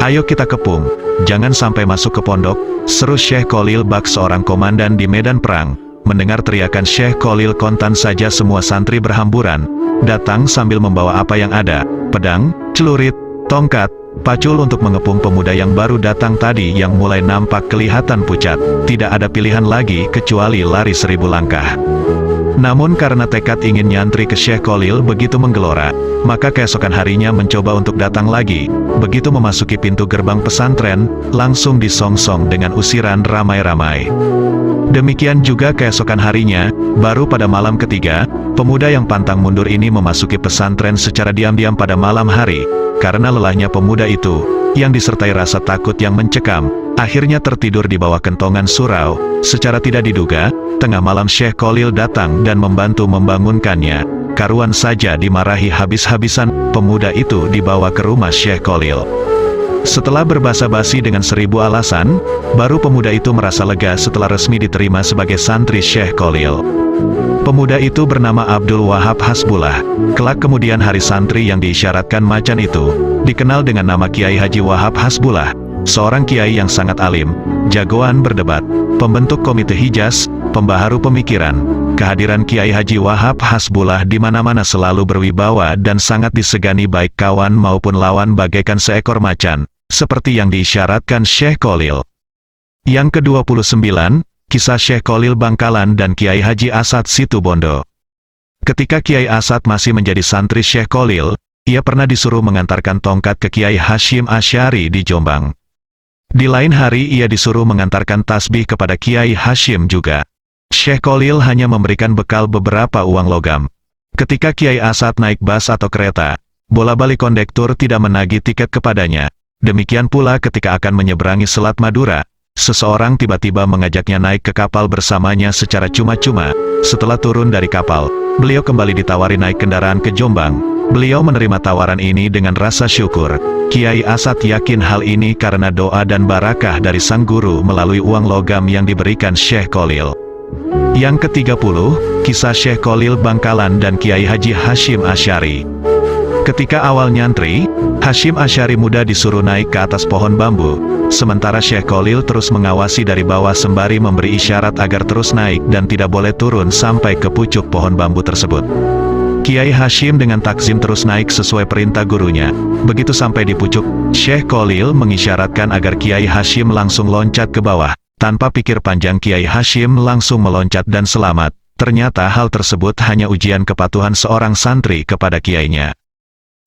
ayo kita kepung, jangan sampai masuk ke pondok," seru Syekh Khalil bak seorang komandan di medan perang. Mendengar teriakan Syekh Khalil kontan saja semua santri berhamburan, datang sambil membawa apa yang ada, pedang, celurit, tongkat, pacul untuk mengepung pemuda yang baru datang tadi yang mulai nampak kelihatan pucat. Tidak ada pilihan lagi kecuali lari 1000 langkah. Namun karena tekad ingin nyantri ke Syekh Khalil begitu menggelora, maka keesokan harinya mencoba untuk datang lagi. Begitu memasuki pintu gerbang pesantren, langsung disongsong dengan usiran ramai-ramai. Demikian juga keesokan harinya, baru pada malam ketiga, pemuda yang pantang mundur ini memasuki pesantren secara diam-diam pada malam hari. Karena lelahnya pemuda itu, yang disertai rasa takut yang mencekam, akhirnya tertidur di bawah kentongan surau. Secara tidak diduga, tengah malam Syekh Khalil datang dan membantu membangunkannya. Karuan saja dimarahi habis-habisan, pemuda itu dibawa ke rumah Syekh Khalil. Setelah berbasa-basi dengan 1000 alasan, baru pemuda itu merasa lega setelah resmi diterima sebagai santri Syekh Khalil. Pemuda itu bernama Abdul Wahab Hasbullah. Kelak kemudian hari santri yang diisyaratkan macan itu, dikenal dengan nama Kiai Haji Wahab Hasbullah, seorang kiai yang sangat alim, jagoan berdebat, pembentuk komite Hijaz, pembaharu pemikiran. Kehadiran Kiai Haji Wahab Hasbullah di mana-mana selalu berwibawa dan sangat disegani baik kawan maupun lawan bagaikan seekor macan, seperti yang diisyaratkan Syekh Khalil. Yang ke-29, Kisah Syekh Khalil Bangkalan dan Kiai Haji Asad Situbondo. Ketika Kiai Asad masih menjadi santri Syekh Khalil, ia pernah disuruh mengantarkan tongkat ke Kiai Hashim Asy'ari di Jombang. Di lain hari ia disuruh mengantarkan tasbih kepada Kiai Hashim juga. Syekh Khalil hanya memberikan bekal beberapa uang logam. Ketika Kiai Asad naik bas atau kereta, bola-balik kondektur tidak menagih tiket kepadanya. Demikian pula ketika akan menyeberangi Selat Madura, seseorang tiba-tiba mengajaknya naik ke kapal bersamanya secara cuma-cuma. Setelah turun dari kapal, beliau kembali ditawari naik kendaraan ke Jombang. Beliau menerima tawaran ini dengan rasa syukur. Kiai Asad yakin hal ini karena doa dan barakah dari sang guru melalui uang logam yang diberikan Syekh Khalil. Yang ke-30, Kisah Syekh Khalil Bangkalan dan Kiai Haji Hashim Asy'ari. Ketika awal nyantri, Hashim Asy'ari muda disuruh naik ke atas pohon bambu, sementara Syekh Khalil terus mengawasi dari bawah sembari memberi isyarat agar terus naik dan tidak boleh turun sampai ke pucuk pohon bambu tersebut. Kiai Hashim dengan takzim terus naik sesuai perintah gurunya. Begitu sampai di pucuk, Syekh Khalil mengisyaratkan agar Kiai Hashim langsung loncat ke bawah. Tanpa pikir panjang Kiai Hashim langsung meloncat dan selamat. Ternyata hal tersebut hanya ujian kepatuhan seorang santri kepada kiainya.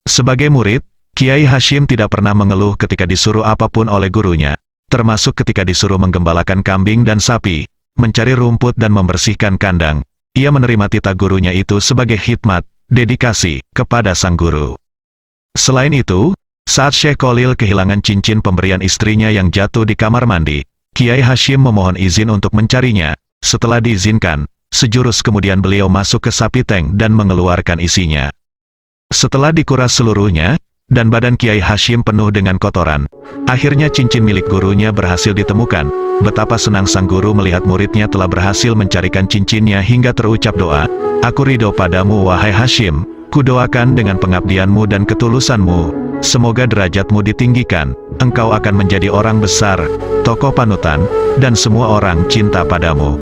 Sebagai murid, Kiai Hashim tidak pernah mengeluh ketika disuruh apapun oleh gurunya, termasuk ketika disuruh menggembalakan kambing dan sapi, mencari rumput dan membersihkan kandang. Ia menerima titah gurunya itu sebagai khidmat, dedikasi, kepada sang guru. Selain itu, saat Syekh Khalil kehilangan cincin pemberian istrinya yang jatuh di kamar mandi, Kiai Hashim memohon izin untuk mencarinya. Setelah diizinkan, sejurus kemudian beliau masuk ke sapi tank dan mengeluarkan isinya. Setelah dikuras seluruhnya, dan badan Kiai Hashim penuh dengan kotoran, akhirnya cincin milik gurunya berhasil ditemukan. Betapa senang sang guru melihat muridnya telah berhasil mencarikan cincinnya hingga terucap doa, "Aku ridho padamu wahai Hashim, kudoakan dengan pengabdianmu dan ketulusanmu, semoga derajatmu ditinggikan, engkau akan menjadi orang besar, tokoh panutan, dan semua orang cinta padamu."